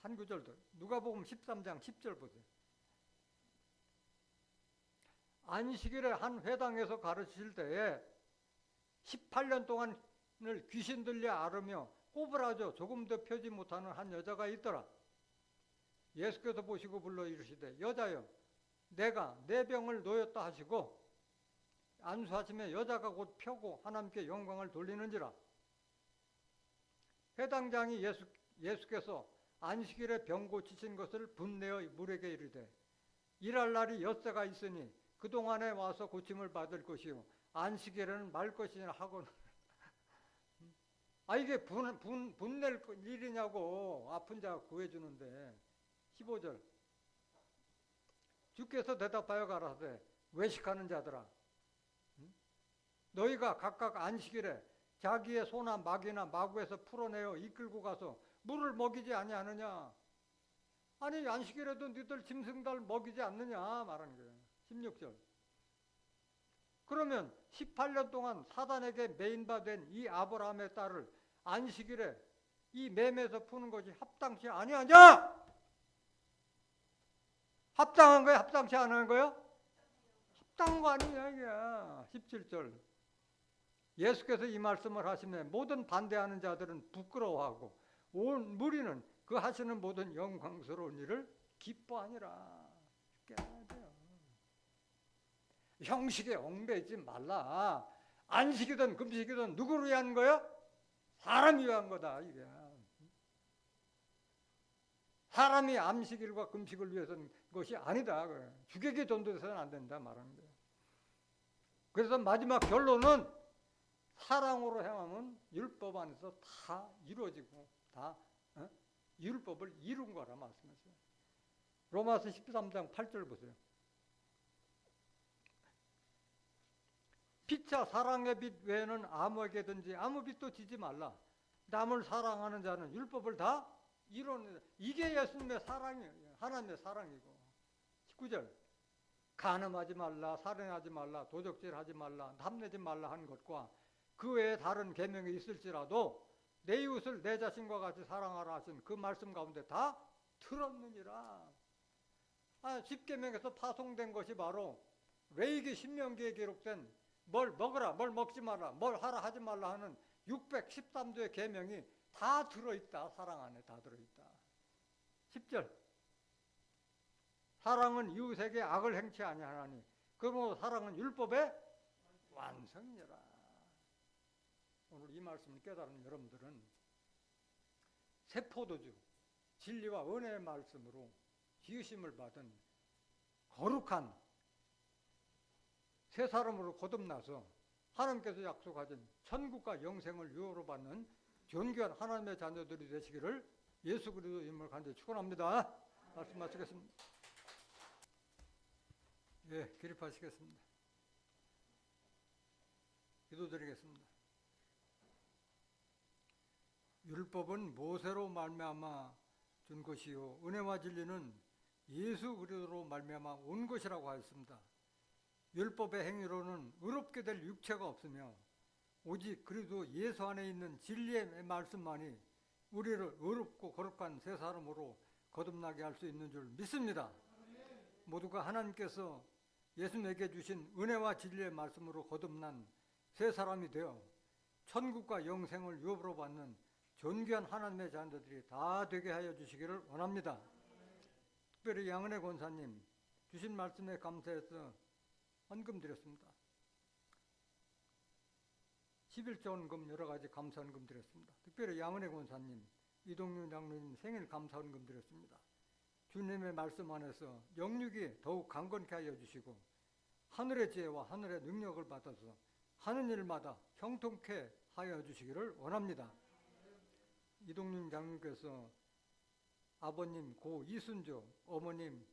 한 구절 더. 누가복음 13장 10절 보세요. 안식일에 한 회당에서 가르치실 때에 18년 동안을 귀신 들려 앓으며 꼬부라져 조금도 펴지 못하는 한 여자가 있더라. 예수께서 보시고 불러 이르시되 여자여 내가 내 병을 놓였다 하시고 안수하시며 여자가 곧 펴고 하나님께 영광을 돌리는지라. 회당장이 예수께서 안식일에 병 고치신 것을 분내어 물에게 이르되 일할 날이 엿새가 있으니 그동안에 와서 고침을 받을 것이요 안식일에는 말 것이냐 하고는 이게 분낼 일이냐고. 아픈 자 구해주는데. 15절. 주께서 대답하여 가라사대 외식하는 자들아 너희가 각각 안식일에 자기의 소나 막이나 마구에서 풀어내어 이끌고 가서 물을 먹이지 아니하느냐. 아니 안식일에도 너희들 짐승들 먹이지 않느냐 말하는 거예요. 16절. 그러면 18년 동안 사단에게 매인바된 이 아브라함의 딸을 안식일에 이 맴에서 푸는 것이 합당치 아니하냐? 합당한 거야? 합당치 않은 거야? 합당한 거 아니냐 이게. 17절. 예수께서 이 말씀을 하시며 모든 반대하는 자들은 부끄러워하고 온 무리는 그 하시는 모든 영광스러운 일을 기뻐하니라. 깨어나야 돼요. 형식에 얽매이지 말라. 안식이든 금식이든 누구를 위한 거야? 사람이 위한 거다 이게. 사람이 안식일과 금식을 위해서는 것이 아니다. 주객이 전도돼서는 안 된다 말하는 거예요. 그래서 마지막 결론은 사랑으로 행하면 율법 안에서 다 이루어지고 다 율법을 이룬 거라 말씀하세요. 로마서 13장 8절 보세요. 피차 사랑의 빛 외에는 아무에게든지 아무 빛도 지지 말라. 남을 사랑하는 자는 율법을 다 이루는. 이게 예수님의 사랑이에요. 하나님의 사랑이고. 19절. 간음하지 말라, 살인하지 말라, 도적질하지 말라, 탐내지 말라 하는 것과 그 외에 다른 계명이 있을지라도 내 이웃을 내 자신과 같이 사랑하라 하신 그 말씀 가운데 다 들었느니라. 10계명에서 파송된 것이 바로 레위기 신명기에 기록된 뭘 먹으라, 뭘 먹지 마라, 뭘 하라 하지 말라 하는 613조의 계명이 다 들어있다. 사랑 안에 다 들어있다. 10절 사랑은 이웃에게 악을 행치 아니하나니 그러므로 사랑은 율법의 완성이라. 오늘 이 말씀을 깨달은 여러분들은 새 포도주 진리와 은혜의 말씀으로 지으심을 받은 거룩한 새 사람으로 거듭나서 하나님께서 약속하신 천국과 영생을 유효로 받는 존귀한 하나님의 자녀들이 되시기를 예수 그리스도 이름으로 간절히 축원합니다. 말씀 마치겠습니다. 예, 기립하시겠습니다. 기도드리겠습니다. 율법은 모세로 말미암아 준 것이요 은혜와 진리는 예수 그리스도로 말미암아 온 것이라고 하였습니다. 율법의 행위로는 의롭게 될 육체가 없으며 오직 그리스도 예수 안에 있는 진리의 말씀만이 우리를 의롭고 거룩한 새 사람으로 거듭나게 할 수 있는 줄 믿습니다. 모두가 하나님께서 예수님에게 주신 은혜와 진리의 말씀으로 거듭난 새 사람이 되어 천국과 영생을 유업으로 받는 존귀한 하나님의 자녀들이 다 되게 하여 주시기를 원합니다. 특별히 양은혜 권사님 주신 말씀에 감사해서 헌금 드렸습니다. 11조원금 여러 가지 감사 헌금 드렸습니다. 특별히 양은혜 권사님, 이동윤 장로님 생일 감사 헌금 드렸습니다. 주님의 말씀 안에서 영육이 더욱 강건케 하여 주시고 하늘의 지혜와 하늘의 능력을 받아서 하는 일마다 형통케 하여 주시기를 원합니다. 이동윤 장로님께서 아버님 고 이순조, 어머님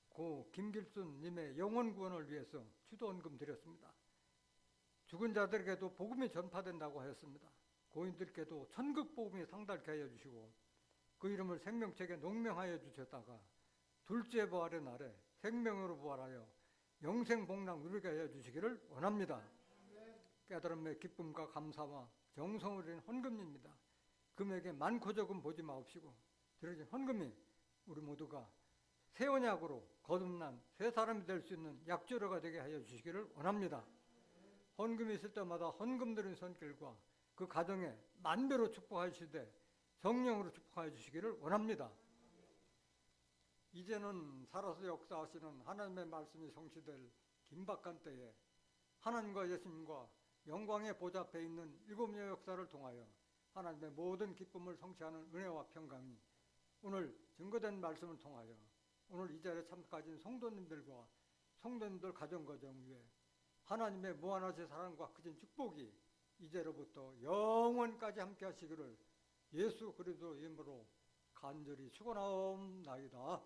고 김길순님의 영혼 구원을 위해서 추도헌금 드렸습니다. 죽은 자들에게도 복음이 전파된다고 하였습니다. 고인들께도 천국 복음이 상달케 하여 주시고 그 이름을 생명책에 농명하여 주셨다가 둘째 부활의 날에 생명으로 부활하여 영생 복락 누리게 하여 주시기를 원합니다. 깨달음의 기쁨과 감사와 정성을 드린 헌금입니다. 금액에 많고 적은 보지 마옵시고 드려진 헌금이 우리 모두가 새 언약으로 거듭난 새 사람이 될 수 있는 약조료가 되게 하여 주시기를 원합니다. 헌금이 있을 때마다 헌금 드린 손길과 그 가정에 만배로 축복하시되 성령으로 축복하여 주시기를 원합니다. 이제는 살아서 역사하시는 하나님의 말씀이 성취될 긴박한 때에 하나님과 예수님과 영광의 보좌 앞에 있는 일곱 역사를 통하여 하나님의 모든 기쁨을 성취하는 은혜와 평강이 오늘 증거된 말씀을 통하여 오늘 이 자리에 참가하신 성도님들과 성도님들 가정 위에 하나님의 무한하신 사랑과 크신 축복이 이제로부터 영원까지 함께 하시기를 예수 그리스도 이름으로 간절히 축원하옵나이다.